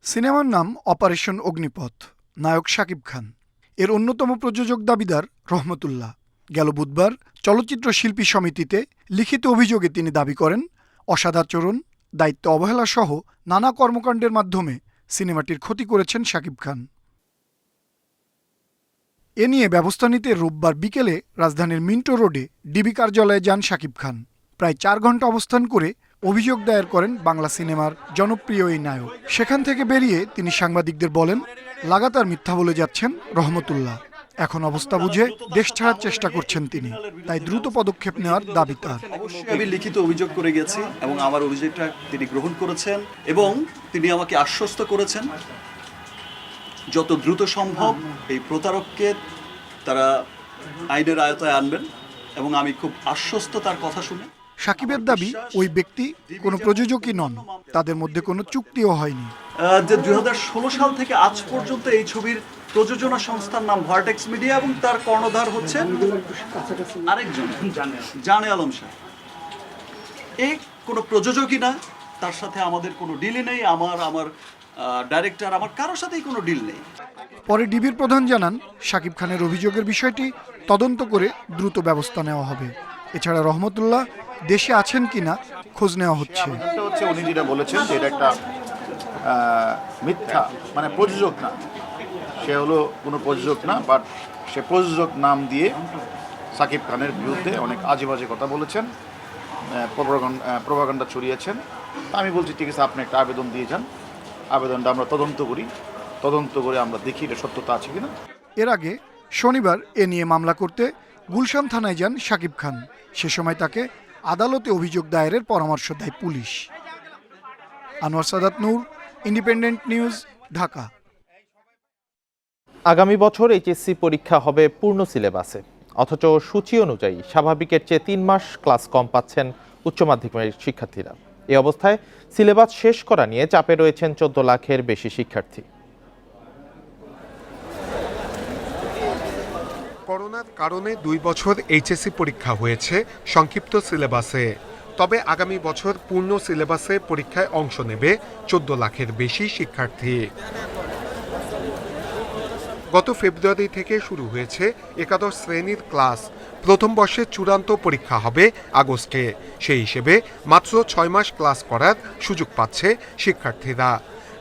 সিনেমার নাম অপারেশন অগ্নিপথ, নায়ক শাকিব খান। এর অন্যতম প্রযোজক দাবিদার রহমতুল্লাহ। গেল বুধবার চলচ্চিত্র শিল্পী সমিতিতে লিখিত অভিযোগে তিনি দাবি করেন অসদাচরণ, দায়িত্ব অবহেলা সহ নানা কর্মকাণ্ডের মাধ্যমে সিনেমাটির ক্ষতি করেছেন শাকিব খান। এ নিয়ে ব্যবস্থা নিতে রোববার বিকেলে রাজধানীর মিন্টো রোডে ডিবি কার্যালয়ে যান শাকিব খান। প্রায় 4 ঘন্টা অবস্থান করে অভিযোগ দায়ের করেন বাংলা সিনেমার জনপ্রিয় এই নায়ক। সেখান থেকে বেরিয়ে তিনি সাংবাদিকদের বলেন, লাগাতার মিথ্যা বলে যাচ্ছেন রহমতুল্লাহ। এখন অবস্থা বুঝে দেশ ছাড়ার চেষ্টা করছেন তিনি, তাই দ্রুত পদক্ষেপ নেওয়ার দাবি তার। আমি লিখিত অভিযোগ করে গেছি এবং আমার অভিযোগটা তিনি গ্রহণ করেছেন এবং তিনি আমাকে আশ্বস্ত করেছেন যত দ্রুত সম্ভব এই প্রতারককে তারা আইনের আয়তায় আনবেন, এবং আমি খুব আশ্বস্ত তার কথা শুনে। শাকিবের দাবি, ওই ব্যক্তি কোনো প্রযোজকই নন, তাদের মধ্যে কোনো চুক্তিও হয়নি। যে 2016 সাল থেকে আজ পর্যন্ত এই ছবির প্রযোজনা সংস্থার নাম ভার্টেক্স মিডিয়া এবং তার কর্ণধার হচ্ছেন আরেকজন, জানে আলম শাহ। এই কোনো প্রযোজকই না, তার সাথে আমাদের কোনো ডিলই নেই। আমার ডাইরেক্টর, আমার কারোর সাথেই কোনো ডিল নেই। পরে ডিবির প্রধান জানান, শাকিব খানের অভিযোগের বিষয়টি তদন্ত করে দ্রুত ব্যবস্থা নেওয়া হবে। এছাড়া রহমতুল্লাহ দেশে আছেন কিনা খোঁজ নেওয়া হচ্ছে। উনি যেটা বলেছেন যে এটা একটা মিথ্যা, মানে প্রযোজক না, সে হলো কোনো প্রযোজক না, বাট সে প্রযোজক নাম দিয়ে শাকিব খানের বিরুদ্ধে অনেক আজে বাজে কথা বলেছেন, প্রোপাগান্ডা ছড়িয়েছেন। আমি বলছি ঠিক আছে, আপনি একটা আবেদন দিয়ে যান, আবেদনটা আমরা তদন্ত করি, তদন্ত করে আমরা দেখি এটা সত্যতা আছে কিনা। এর আগে শনিবার এ নিয়ে মামলা করতে গুলশান থানায় যান শাকিব খান। সে সময় তাকে আদালতে অভিযোগ দায়েরের পরামর্শ দেয় পুলিশ। আনোয়ার সাদাত নূর, ইন্ডিপেন্ডেন্ট নিউজ, ঢাকা। আগামী বছর এইচএসসি পরীক্ষা হবে পূর্ণ সিলেবাসে, অথচ সূচি অনুযায়ী স্বাভাবিকের চেয়ে 3 মাস ক্লাস কম পাচ্ছেন উচ্চ মাধ্যমিকের শিক্ষার্থীরা। এই অবস্থায় সিলেবাস শেষ করা নিয়ে চাপে রয়েছেন 14 লাখের বেশি শিক্ষার্থী। করোনার কারণে 2 বছর এইচএসসি পরীক্ষা হয়েছে সংক্ষিপ্ত সিলেবাসে। তবে আগামী বছর পূর্ণ সিলেবাসে পরীক্ষায় অংশ নেবে 14 লাখের বেশি শিক্ষার্থী। গত ফেব্রুয়ারি থেকে শুরু হয়েছে একাদশ শ্রেণীর ক্লাস। প্রথম বর্ষের চূড়ান্ত পরীক্ষা হবে আগস্টে। সেই হিসেবে মাত্র 6 মাস ক্লাস করার সুযোগ পাচ্ছে শিক্ষার্থীরা।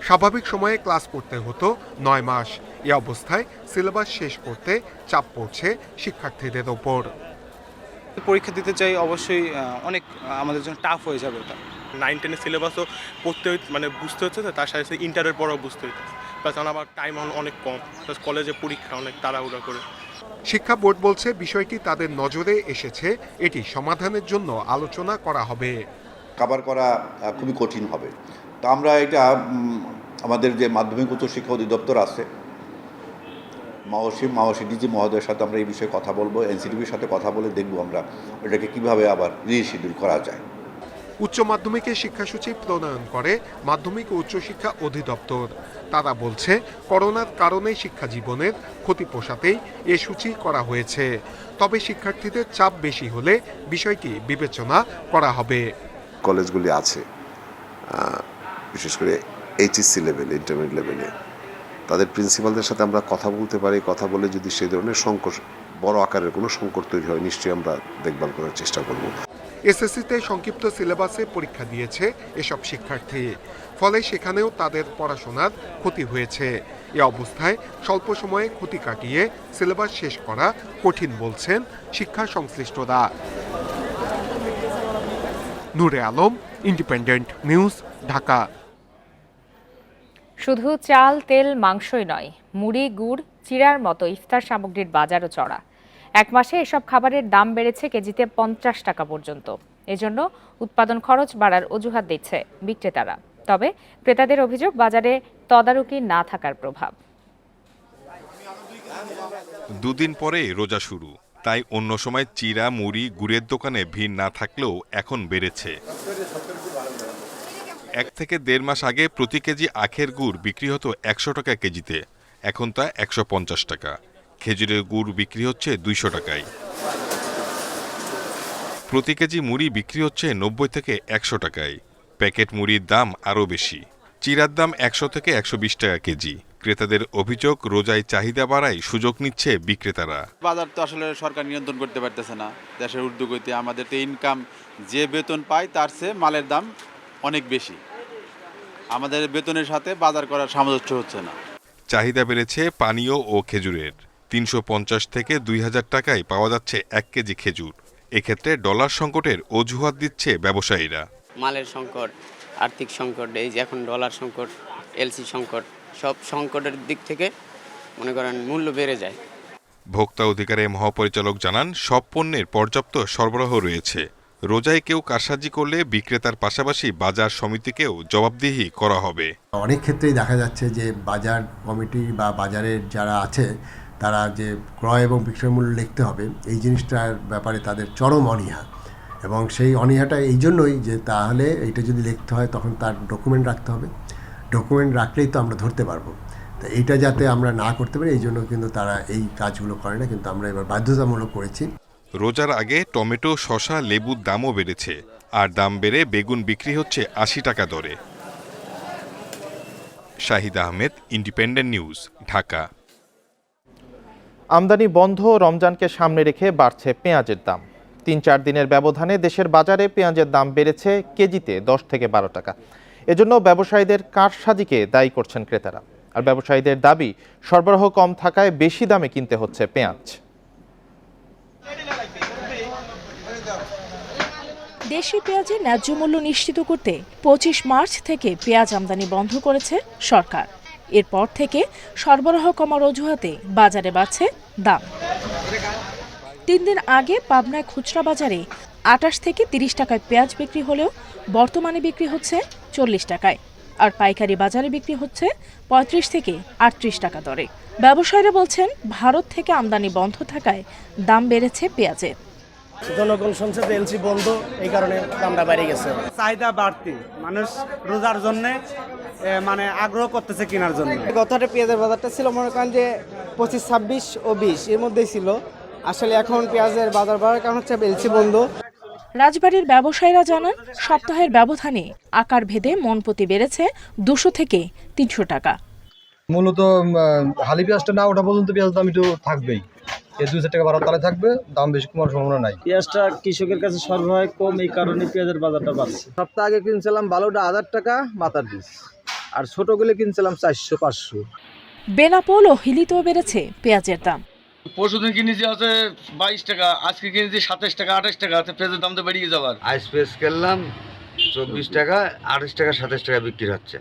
স্বাভাবিক সময়ে ক্লাস করতে হতো 9 মাস। এ অবস্থায় সিলেবাস শেষ করতে চাপ পড়ছে শিক্ষার্থীদের ওপর। পরীক্ষা দিতে চাই, অবশ্যই অনেক আমাদের জন্য টাফ হয়ে যাবে ওটা। 9-10 সিলেবাসও পড়তে মানে বুঝতে হচ্ছে, তার সাথে ইন্টারের পরও বুঝতে হচ্ছে, প্লাস আমার টাইম অনেক কম, প্লাস কলেজে পরীক্ষা অনেক তাড়াহুড়া করে। শিক্ষা বোর্ড বলছে বিষয়টি তাদের নজরে এসেছে, এটি সমাধানের জন্য আলোচনা করা হবে। কভার করা খুবই কঠিন হবে। তো আমরা এটা আমাদের যে মাধ্যমিক উচ্চ শিক্ষা অধিদপ্তর আছে, মাওসি ডিজি মহোদয়ের সাথে আমরা এই বিষয়ে কথা বলবো, এনসিটিভির সাথে কথা বলে দেখব আমরা এটাকে কিভাবে আবার রিশিডিউল করা যায়। উচ্চ মাধ্যমিকের শিক্ষাসূচি প্রণয়ন করে মাধ্যমিক ও উচ্চশিক্ষা অধিদপ্তর। তারা বলছে করোনার কারণে শিক্ষা জীবনের ক্ষতি পোষাতেই এ সূচি করা হয়েছে। তবে শিক্ষার্থীদের চাপ বেশি হলে বিষয়টি বিবেচনা করা হবে। কলেজগুলি আছে বিশেষ করে এইচএসসি লেভেলে, ইন্টারমিডিয়েট লেভেলে, তাদের প্রিন্সিপালদের সাথে আমরা কথা বলতে পারি। কথা বলে যদি সেই ধরনের সংকট, বড় আকারের কোনো সংকট তৈরি হয়, নিশ্চয়ই আমরা দেখভাল করার চেষ্টা করব। এসএসসিতে সংক্ষিপ্ত সিলেবাসে পরীক্ষা দিয়েছে এসব শিক্ষার্থী, ফলে সেখানেও তাদের পড়াশোনার ক্ষতি হয়েছে। এ অবস্থায় স্বল্প সময়ে ক্ষতি কাটিয়ে সিলেবাস শেষ করা কঠিন বলছেন শিক্ষা সংশ্লিষ্টরা। নূরে আলম, ইন্ডিপেন্ডেন্ট নিউজ, ঢাকা। শুধু চাল, তেল, মাংসই নয়, মুড়ি, গুড়, চিড়ার মতো ইফতার সামগ্রীর বাজারও চড়া। 1 মাসে এসব খাবারের দাম বেড়েছে কেজিতে 50 টাকা পর্যন্ত। এজন্য উৎপাদন খরচ বাড়ার অজুহাত দিচ্ছে বিক্রেতারা। তবে ক্রেতাদের অভিযোগ বাজারে তদারকি না থাকার প্রভাব। দুদিন পরে রোজা শুরু, তাই অন্য সময় চিড়া, মুড়ি, গুড়ের দোকানে ভিড় না থাকলেও এখন বেড়েছে। 1 থেকে 1.5 মাস আগে প্রতি কেজি আখের গুড় বিক্রি হতো 100 টাকা কেজিতে, এখন তা 150 টাকা। খেজুরের গুড় বিক্রি হচ্ছে 200 টাকায়। প্রতি কেজি মুড়ি বিক্রি হচ্ছে 90 থেকে 100 টাকায়। প্যাকেট মুড়ির দাম আরও বেশি। চিড়ার দাম 100 থেকে 120 টাকা কেজি। ক্রেতাদের অভিযোগ রোজায় চাহিদা বাড়ায় সুযোগ নিচ্ছে বিক্রেতারা। বাজার তো আসলে সরকার নিয়ন্ত্রণ করতে পারতেছে না। দেশের উদ্যোগতে আমাদের তো ইনকাম, যে বেতন পাই তার চেয়ে মালের দাম অনেক বেশি। আমাদের বেতনের সাথে বাজার করার সামঞ্জস্য হচ্ছে না। চাহিদা বেড়েছে পানীয় ও খেজুরের। 350 থেকে 2000 টাকায় পাওয়া যাচ্ছে 1 কেজি খেজুর। এক্ষেত্রে ডলার সংকটের অজুহাত দিচ্ছে ব্যবসায়ীরা। মালের সংকট, আর্থিক সংকট, এই যে এখন ডলার সংকট, এলসি সংকট, সব সংকটের দিক থেকে মনে করেন মূল্য বেড়ে যায়। ভোক্তা অধিকারের মহাপরিচালক জানান, সব পণ্যের পর্যাপ্ত সরবরাহ রয়েছে। রোজায় কেউ কারসাজি করলে বিক্রেতার পাশাপাশি বাজার সমিতিকেও জবাবদিহি করা হবে। অনেক ক্ষেত্রেই দেখা যাচ্ছে যে বাজার কমিটি বা বাজারের যারা আছে তারা যে ক্রয় এবং বিক্রয় মূল্য লিখতে হবে, এই জিনিসটার ব্যাপারে তাদের চরম অনীহা। এবং সেই অনীহাটা এই জন্যই যে তাহলে এইটা যদি লিখতে হয় তখন তার ডকুমেন্ট রাখতে হবে। ডকুমেন্ট রাখলেই তো আমরা ধরতে পারবো। তো এইটা যাতে আমরা না করতে পারি এই জন্য কিন্তু তারা এই কাজগুলো করে না, কিন্তু আমরা এবার বাধ্যতামূলক করেছি। রোজার আগে টমেটো, শসা, লেবুর দামও বেড়েছে। আর দাম বেড়ে বেগুন বিক্রি হচ্ছে 80 টাকা দরে। Shahid Ahmed, independent news, Dhaka. আমদানি বন্ধ রমজানকে সামনে রেখে বাড়ছে পেঁয়াজের দাম। 3-4 দিনের ব্যবধানে দেশের বাজারে পেঁয়াজের দাম বেড়েছে কেজিতে 10 থেকে 12 টাকা। এজন্য ব্যবসায়ীদের কারসাজিকে দায়ী করছেন ক্রেতারা। আর ব্যবসায়ীদের দাবি, সরবরাহ কম থাকায় বেশি দামে কিনতে হচ্ছে পেঁয়াজ। দেশি পেঁয়াজের ন্যায্য মূল্য নিশ্চিত করতে 25 মার্চ থেকে পেঁয়াজ আমদানি বন্ধ করেছে সরকার। এরপর থেকে সরবরাহ কমার অজুহাতে বাজারে বাড়ছে দাম। 3 দিন আগে পাবনায় খুচরা বাজারে 28 থেকে 30 টাকায় পেঁয়াজ বিক্রি হলেও বর্তমানে বিক্রি হচ্ছে 40 টাকায়। আর পাইকারি বাজারে বিক্রি হচ্ছে ৩৫ থেকে ৩৮ টাকা দরে। ব্যবসায়ীরা বলছেন ভারত থেকে আমদানি বন্ধ থাকায় দাম বেড়েছে পেঁয়াজের। জনগণ শুনছে যে এলসি বন্ধ, এই কারণে দামটা বেড়ে গেছে। চাহিদা বাড়তি, মানুষ রোজার জন্য মানে আগ্রহ করতেছে কেনার জন্য। গতহাটে পেঁয়াজের বাজারটা ছিল মনে করেন যে 25, 26 ও 20 এর মধ্যেই ছিল। আসলে এখন পেঁয়াজের বাজার বাড়ার কারণ হচ্ছে এলসি বন্ধ। রাজবাড়ীর ব্যবসায়ীরা জানান সপ্তাহের ব্যবধানে আকার ভেদে মনপ্রতি বেড়েছে 200 থেকে 300 টাকা। মূলত হালি পেঁয়াজটা না ওঠা পর্যন্ত পেঁয়াজ দাম একটু থাকবেই, 2-4 টাকা বাড়ার তালে থাকবে, দাম বেশি কমার সম্ভাবনা নাই। পেঁয়াজটা কৃষকের কাছে সরবরাহ কম, এই কারণে পেঁয়াজের বাজারটা বাড়ছে। সপ্তাহ আগে কিনছিলাম ভালোটা 1000 টাকা মাথার পিস, আর ছোটগুলো কিনছিলাম 400-500। বেনাপোল ও হিলিতেও বেড়েছে পেঁয়াজের দাম। পরশুদিন কিনেছি আছে 22 টাকা, আজকে কিনেছি 27 টাকা 28 টাকা, পেঁয়াজের দাম তো বেরিয়ে যাবার। আইস পেঁয়াজ কিনলাম 24 টাকা, 28 টাকা 27 টাকা বিক্রি হচ্ছে।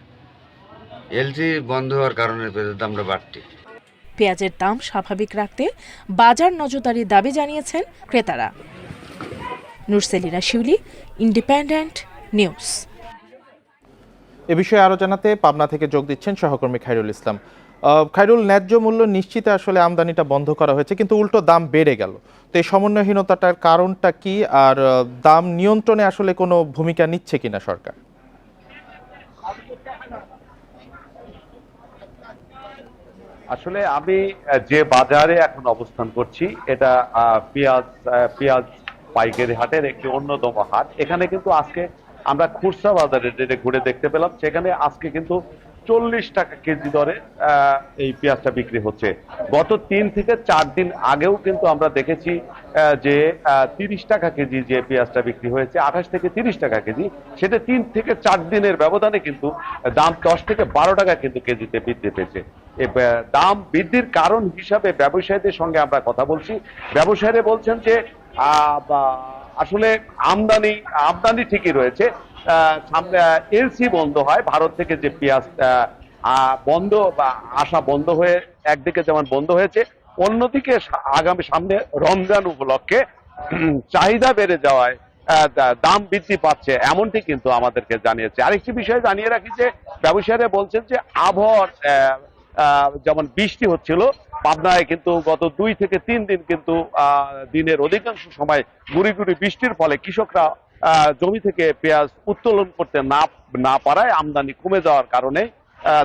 এলসি বন্ধ হওয়ার কারণে পেঁয়াজের দামটা বাড়তি। পেঁয়াজের দাম স্বাভাবিক রাখতে বাজার নজরদারির দাবি জানিয়েছেন ক্রেতারা। নুরসেলিনা শিউলি, ইন্ডিপেন্ডেন্ট নিউজ। এ বিষয়ে আরও জানাতে পাবনা থেকে যোগ দিচ্ছেন সহকর্মী খায়রুল ইসলাম। খায়রুল, ন্যায্য মূল্য নিশ্চিতে আসলে আমদানিটা বন্ধ করা হয়েছে, কিন্তু উল্টো দাম বেড়ে গেল। তো এই সমন্বয়হীনতাটার কারণটা কি, আর দাম নিয়ন্ত্রণে আসলে কোনো ভূমিকা নিচ্ছে কিনা সরকার? আসলে আমি যে বাজারে এখন অবস্থান করছি, এটা পেঁয়াজ পাইকারি হাটের একটি অন্যতম হাট। এখানে কিন্তু আজকে আমরা খুচরা বাজারে যেটা ঘুরে দেখতে পেলাম, সেখানে আজকে কিন্তু 40 টাকা কেজি দরে এই পেঁয়াজটা বিক্রি হচ্ছে। গত 3 থেকে 4 দিন আগেও কিন্তু আমরা দেখেছি যে 30 টাকা কেজি যে পেঁয়াজটা বিক্রি হয়েছে, 28 থেকে 30 টাকা কেজি, সেটা 3 থেকে 4 দিনের ব্যবধানে কিন্তু দাম 10 থেকে 12 টাকা কিন্তু কেজিতে বৃদ্ধি পেয়েছে। দাম বৃদ্ধির কারণ হিসাবে ব্যবসায়ীদের সঙ্গে আমরা কথা বলছি। ব্যবসায়ীরা বলছেন যে আসলে আমদানি ঠিকই রয়েছে, সামনে এলসি বন্ধ হয়, ভারত থেকে যে পেঁয়াজ বন্ধ বা আসা বন্ধ হয়ে একদিকে যেমন বন্ধ হয়েছে, অন্যদিকে আগামী সামনে রমজান উপলক্ষে চাহিদা বেড়ে যাওয়ায় দাম বৃদ্ধি পাচ্ছে, এমনটি কিন্তু আমাদেরকে জানিয়েছে। আরেকটি বিষয় জানিয়ে রাখি যে ব্যবসায়ীরা বলছেন যে আবহাওয়ার যেমন বৃষ্টি হচ্ছিল পাবনায়, কিন্তু গত 2 থেকে 3 দিন কিন্তু দিনের অধিকাংশ সময় গুড়ি গুড়ি বৃষ্টির ফলে কৃষকরা জমি থেকে পেঁয়াজ উত্তোলন করতে না পারায় আমদানি কমে যাওয়ার কারণে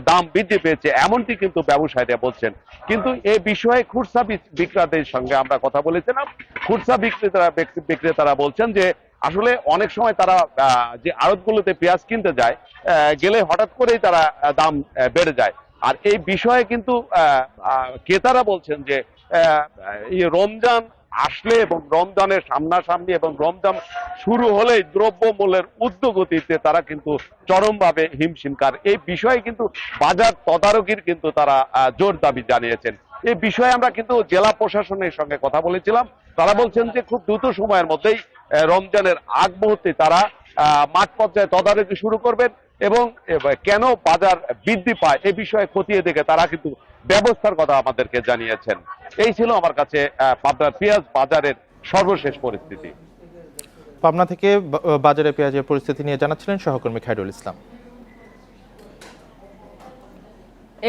দাম বৃদ্ধি পেয়েছে, এমনটি কিন্তু ব্যবসায়ীরা বলছেন। কিন্তু এই বিষয়ে খুচরা বিক্রেতাদের সঙ্গে আমরা কথা বলেছিলাম। খুচরা বিক্রেতারা বলছেন যে আসলে অনেক সময় তারা যে আড়তগুলোতে পেঁয়াজ কিনতে যায়, গেলে হঠাৎ করেই তারা দাম বেড়ে যায়। আর এই বিষয়ে কিন্তু ক্রেতারা বলছেন যে এই রমজান আসলে এবং রমজানের সামনাসামনি এবং রমজান শুরু হলেই দ্রব্যমূল্যের ঊর্ধ্বগতিতে তারা কিন্তু চরমভাবে হিমশিমকার। এই বিষয়ে কিন্তু বাজার তদারকির কিন্তু তারা জোর দাবি জানিয়েছেন। এই বিষয়ে আমরা কিন্তু জেলা প্রশাসনের সঙ্গে কথা বলেছিলাম। তারা বলছেন যে খুব দ্রুত সময়ের মধ্যেই রমজানের আগ মুহূর্তে তারা মাঠ পর্যায়ে তদারকি শুরু করবেন এবং কেন বাজার বৃদ্ধি পায় এ বিষয়ে খতিয়ে দেখে তারা কিন্তু ব্যবস্থার কথা আমাদেরকে জানিয়েছেন। এই ছিল আমার কাছে পাবনার পেঁয়াজ বাজারের সর্বশেষ পরিস্থিতি। পাবনা থেকে বাজারে পেঁয়াজের পরিস্থিতি নিয়ে জানাচ্ছিলেন সহকর্মী খায়রুল ইসলাম।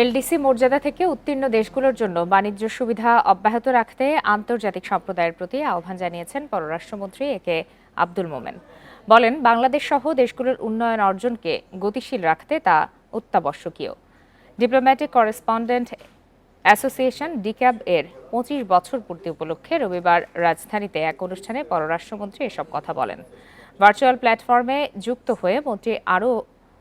এলডিসি মর্যাদা থেকে উত্তীর্ণ দেশগুলোর জন্য বাণিজ্য সুবিধা অব্যাহত রাখতে আন্তর্জাতিক সম্প্রদায়ের প্রতি আহ্বান জানিয়েছেন পররাষ্ট্রমন্ত্রী একে আব্দুল মোমেন। বলেন, বাংলাদেশ সহ দেশগুলোর উন্নয়ন অর্জনকে গতিশীল রাখতে তা অত্যাবশ্যকীয়। ডিপ্লোম্যাটিক করেসপন্ডেন্ট অ্যাসোসিয়েশন ডিক্যাব এর 25 বছর পূর্তি উপলক্ষে রবিবার রাজধানীতে এক অনুষ্ঠানে পররাষ্ট্রমন্ত্রী এসব কথা বলেন। ভার্চুয়াল প্ল্যাটফর্মে যুক্ত হয়ে মন্ত্রী আরও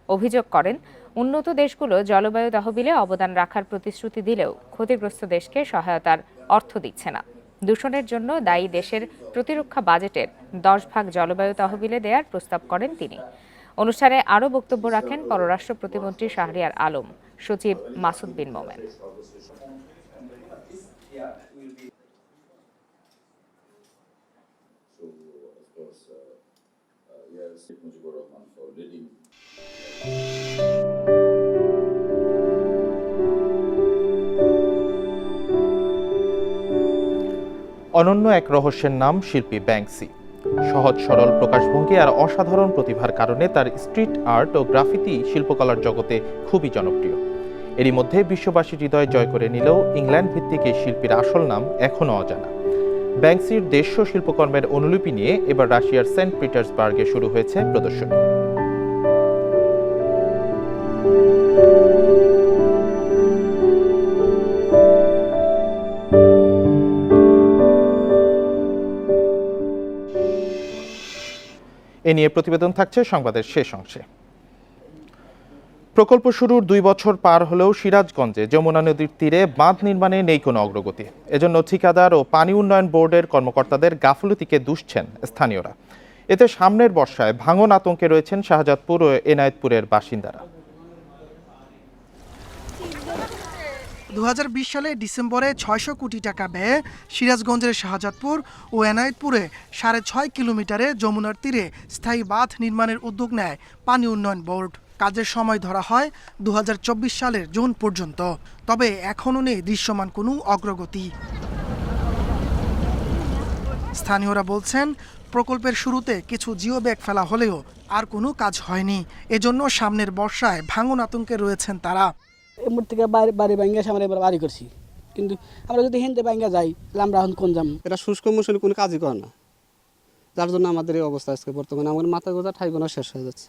অভিযোগ করেন, উন্নত দেশগুলো জলবায়ু তহবিলে অবদান রাখার প্রতিশ্রুতি দিলেও ক্ষতিগ্রস্ত দেশকে সহায়তার অর্থ দিচ্ছে না। দূষণের জন্য দায়ী দেশের প্রতিরক্ষা বাজেটের 10 ভাগ জলবায়ু তহবিলে দেওয়ার প্রস্তাব করেন তিনি। অনুষ্ঠানে আরও বক্তব্য রাখেন পররাষ্ট্র প্রতিমন্ত্রী শাহরিয়ার আলম, সচিব মাসুদ বিন মোমেন। অনন্য এক রহস্যের নাম শিল্পী ব্যাংকসি। সহজ সরল প্রকাশভঙ্গি আর অসাধারণ প্রতিভার কারণে তার স্ট্রিট আর্ট ও গ্রাফিতি শিল্পকলার জগতে খুবই জনপ্রিয়। এরই মধ্যে বিশ্ববাসীর হৃদয় জয় করে নিলেও ইংল্যান্ড ভিত্তিক এই শিল্পীর আসল নাম এখনও অজানা। ব্যাংকসির দেশীয় শিল্পকর্মের অনুলিপি নিয়ে এবার রাশিয়ার সেন্ট পিটার্সবার্গে শুরু হয়েছে প্রদর্শনী। এ নিয়ে প্রতিবেদন থাকছে সংবাদের শেষ অংশে। প্রকল্প শুরুর 2 বছর পার হলেও সিরাজগঞ্জে যমুনা নদীর তীরে বাঁধ নির্মাণে নেই কোনো অগ্রগতি। এজন্য ঠিকাদার ও পানি উন্নয়ন বোর্ডের কর্মকর্তাদের গাফলতিকে দুষছেন স্থানীয়রা। এতে সামনের বর্ষায় ভাঙন আতঙ্কে রয়েছেন শাহজাদপুর ও এনায়েতপুরের বাসিন্দারা। 2020 সালে ডিসেম্বরে 600 কোটি টাকা ব্যয়ে সিরাজগঞ্জের শাহজাদপুর ও এনায়েতপুরে 6.5 কিলোমিটারে যমুনার তীরে স্থায়ী বাঁধ নির্মাণের উদ্যোগ নেয় পানি উন্নয়ন বোর্ড। কাজের সময় ধরা হয় 2024 সালের জুন পর্যন্ত, তবে এখনও নেই দৃশ্যমান কোনো অগ্রগতি। স্থানীয়রা বলছেন, প্রকল্পের শুরুতে কিছু জিও ব্যাগ ফেলা হলেও আর কোনো কাজ হয়নি। এজন্য সামনের বর্ষায় ভাঙন আতঙ্কে রয়েছেন তারা। এমন থেকে বাড়ি ভাঙ্গা আমরা এবার বাড়ি করছি, কিন্তু আমরা যদি হিন্দে ভাঙ্গা যাই আমরা এখন কোন যাম? এটা শুষ্ক মৌসুমে কোনো কাজই করে না, যার জন্য আমাদের এই অবস্থা আজকে বর্তমানে আমাদের মাথা গোজা ঠাইগোনা শেষ হয়ে যাচ্ছে।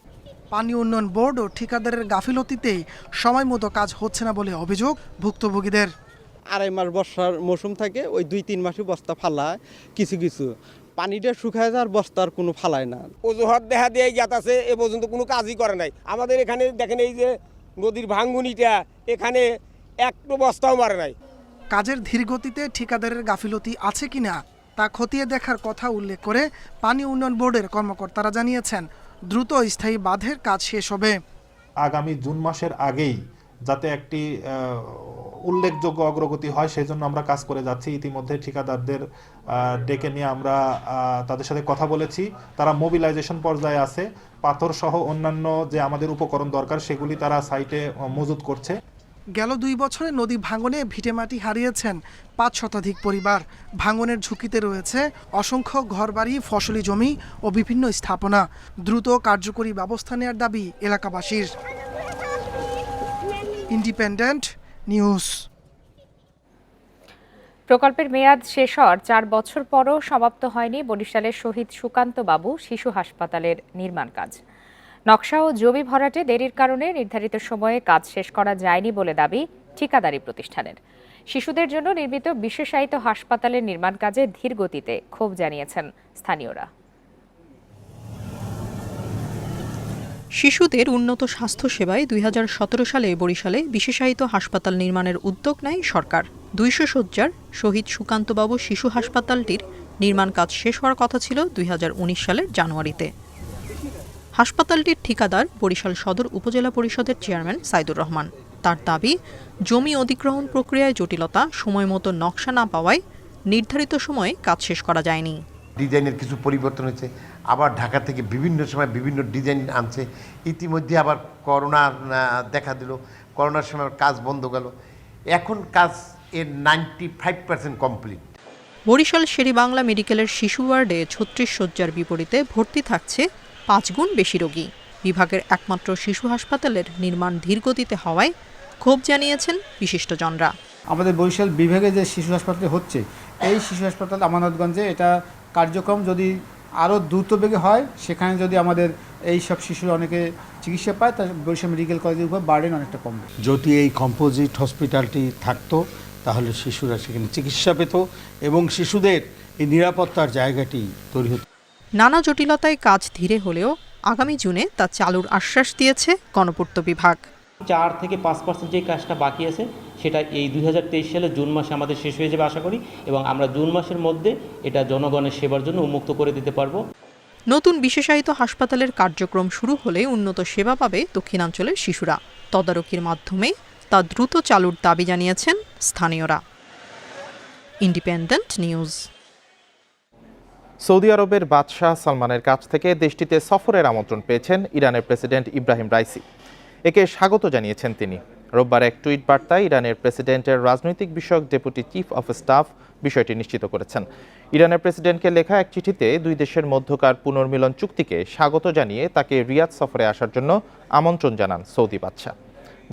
পানি উন্নয়ন বোর্ড ও ঠিকাদারের গাফিলতিতেই সময় মতো কাজ হচ্ছে না বলে অভিযোগ ভুক্তভোগীদের। 2.5 মাস বর্ষার মৌসুম থাকে, ওই 2-3 মাসে বস্তা ফালায়, কিছু কিছু পানিটা শুকায় যায় আর বস্তার কোনো ফালায় না। অজুহাত দেখা দিয়ে গেছে, এ পর্যন্ত কোনো কাজই করে নাই। আমাদের এখানে দেখেন এই যে নদীর ভাঙ্গুনিটা, এখানে একটু বস্তাও মারে নাই। কাজের ধীরগতিতে ঠিকাদারের গাফিলতি আছে কিনা তা খতিয়ে দেখার কথা উল্লেখ করে পানি উন্নয়ন বোর্ডের কর্মকর্তারা জানিয়েছেন, দ্রুত স্থায়ী বাঁধের কাজ শেষ হবে। আগামী জুন মাসের আগেই যাতে একটি উল্লেখযোগ্য অগ্রগতি হয় সেই জন্য আমরা কাজ করে যাচ্ছি। ইতিমধ্যে ঠিকাদারদের ডেকে নিয়ে আমরা তাদের সাথে কথা বলেছি, তারা মোবিলাইজেশন পর্যায়ে আছে। পাথর সহ অন্যান্য যে আমাদের উপকরণ দরকার সেগুলি তারা সাইটে মজুত করছে। গেল 2 বছরে নদী ভাঙনে ভিটেমাটি হারিয়েছেন 5 শতাধিক পরিবার। ভাঙনের ঝুঁকিতে রয়েছে অসংখ্য ঘরবাড়ি, ফসলি জমি ও বিভিন্ন স্থাপনা। দ্রুত কার্যকরী ব্যবস্থা নেওয়ার দাবি এলাকাবাসীর। Independent news. প্রকল্পের মেয়াদ শেষ হওয়ার 4 বছর পরও সমাপ্ত হয়নি বরিশালের শহীদ সুকান্ত বাবু শিশু হাসপাতালের নির্মাণ কাজ। নকশা ও জমি ভরাটে দেরির কারণে নির্ধারিত সময়ে কাজ শেষ করা যায়নি বলে দাবি ঠিকাদারি প্রতিষ্ঠানের। শিশুদের জন্য নির্মিত বিশেষায়িত হাসপাতালের নির্মাণ কাজে ধীর গতিতে ক্ষোভ জানিয়েছেন স্থানীয়রা। শিশুদের উন্নত স্বাস্থ্যসেবায় 2017 সালে বরিশালে বিশেষায়িত হাসপাতাল নির্মাণের উদ্যোগ নেয় সরকার। 200 শয্যার শহীদ সুকান্তবাবু শিশু হাসপাতালটির নির্মাণ কাজ শেষ হওয়ার কথা ছিল 2019 সালের জানুয়ারিতে। হাসপাতালটির ঠিকাদার বরিশাল সদর উপজেলা পরিষদের চেয়ারম্যান সাইদুর রহমান। তার দাবি, জমি অধিগ্রহণ প্রক্রিয়ায় জটিলতা, সময়মতো নকশা না পাওয়ায় নির্ধারিত সময়ে কাজ শেষ করা যায়নি। ডিজাইনের কিছু পরিবর্তন হয়েছে, আবার ঢাকা থেকে বিভিন্ন সময় বিভিন্ন ডিজাইন আনছে। ইতিমধ্যে আবার করোনা দেখা দিল, করোনার সময় কাজ বন্ধ গেল। এখন কাজ এর 95% কমপ্লিট। বরিশাল শেরেবাংলা মেডিকেলের শিশু ওয়ার্ডে 36 শয্যার বিপরীতে ভর্তি থাকছে 5 গুণ বেশি রোগী। বিভাগের একমাত্র শিশু হাসপাতালের নির্মাণ ধীরগতিতে হওয়ায় ক্ষোভ জানিয়েছেন বিশিষ্টজনরা। আমাদের বরিশাল বিভাগে যে শিশু হাসপাতাল হচ্ছে, এই শিশু হাসপাতাল আমানতগঞ্জে এটা কার্যক্রম যদি আরও দ্রুত বেগে হয়, সেখানে যদি আমাদের এই সব শিশুর অনেকে চিকিৎসা পায়, তার বরিশাল মেডিকেল কলেজের উপর বার্ডেন অনেকটা কমবে। যদি এই কম্পোজিট হসপিটালটি থাকতো তাহলে শিশুরা সেখানে চিকিৎসা পেত এবং শিশুদের এই নিরাপত্তার জায়গাটি তৈরি হতো। নানা জটিলতায় কাজ ধীরে হলেও আগামী জুনে তা চালুর আশ্বাস দিয়েছে গণপূর্ত বিভাগ। 4 থেকে 5% যে কাজটা বাকি আছে সেটা এই 2023 সালের জুন মাসে আমাদের শেষ হয়ে যাবে আশা করি, এবং আমরা জুন মাসের মধ্যে এটা জনগণের সেবার জন্য উন্মুক্ত করে দিতে পারবো। নতুন বিশেষায়িত হাসপাতালের কার্যক্রম শুরু হলে উন্নত সেবা পাবে দক্ষিণাঞ্চলের শিশুরা। তদারকির মাধ্যমে তা দ্রুত চালুর দাবি জানিয়েছেন স্থানীয়রা। Independent news. সৌদি আরবের বাদশাহ সালমানের কাছ থেকে দেশটিতে সফরের আমন্ত্রণ পেয়েছেন ইরানের প্রেসিডেন্ট ইব্রাহিম রাইসি। একে স্বাগত জানিয়েছেন তিনি। রোববার এক টুইট বার্তায় ইরানের প্রেসিডেন্টের রাজনৈতিক বিষয়ক ডেপুটি চিফ অফ স্টাফ বিষয়টি নিশ্চিত করেছেন। ইরানের প্রেসিডেন্টকে লেখা এক চিঠিতে দুই দেশের মধ্যকার পুনর্মিলন চুক্তিকে স্বাগত জানিয়ে তাকে রিয়াদ সফরে আসার জন্য আমন্ত্রণ জানান সৌদি বাদশা।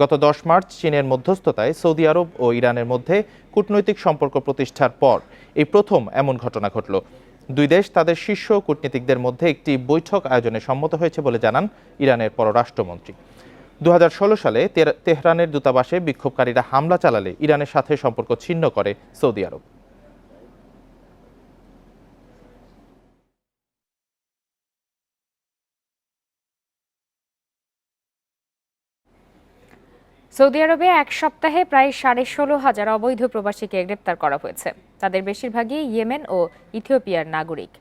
গত 10 মার্চ চীনের মধ্যস্থতায় সৌদি আরব ও ইরানের মধ্যে কূটনৈতিক সম্পর্ক প্রতিষ্ঠার পর এই প্রথম এমন ঘটনা ঘটল। দুই দেশ তাদের শীর্ষ কূটনীতিকদের মধ্যে একটি বৈঠক আয়োজনে সম্মত হয়েছে বলে জানান ইরানের পররাষ্ট্রমন্ত্রী। 2016 সালে তেহরানের দূতাবাসে বিক্ষোভকারীরা হামলা চালালে ইরানের সাথে সম্পর্ক ছিন্ন করে সৌদি আরব। সৌদি আরবে এক সপ্তাহে প্রায় 16,500 অবৈধ প্রবাসীকে গ্রেপ্তার করা হয়েছে। তাদের বেশিরভাগই ইয়েমেন ও ইথিওপিয়ার নাগরিক।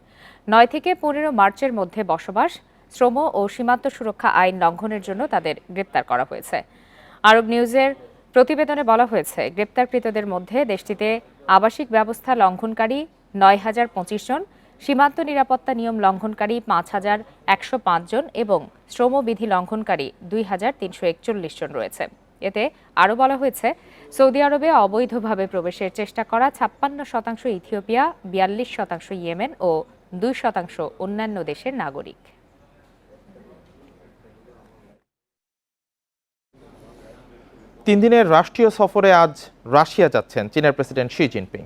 9 থেকে 15 মার্চের মধ্যে বসবাস, শ্রম ও সীমান্ত সুরক্ষা আইন লঙ্ঘনের জন্য তাদের গ্রেপ্তার করা হয়েছে। আরব নিউজের প্রতিবেদনে বলা হয়েছে, গ্রেপ্তারকৃতদের মধ্যে দেশটিতে আবাসিক ব্যবস্থা লঙ্ঘনকারী 9,025 জন, সীমান্ত নিরাপত্তা নিয়ম লঙ্ঘনকারী 5,105 জন এবং শ্রমবিধি লঙ্ঘনকারী 2,341 জন রয়েছে। এতে আরও বলা হয়েছে, সৌদি আরবে অবৈধভাবে প্রবেশের চেষ্টা করা 56% ইথিওপিয়া, 42% ইয়েমেন ও 2% অন্যান্য দেশের নাগরিক। তিন দিনের রাষ্ট্রীয় সফরে আজ রাশিয়া যাচ্ছেন চীনের প্রেসিডেন্ট শি জিনপিং।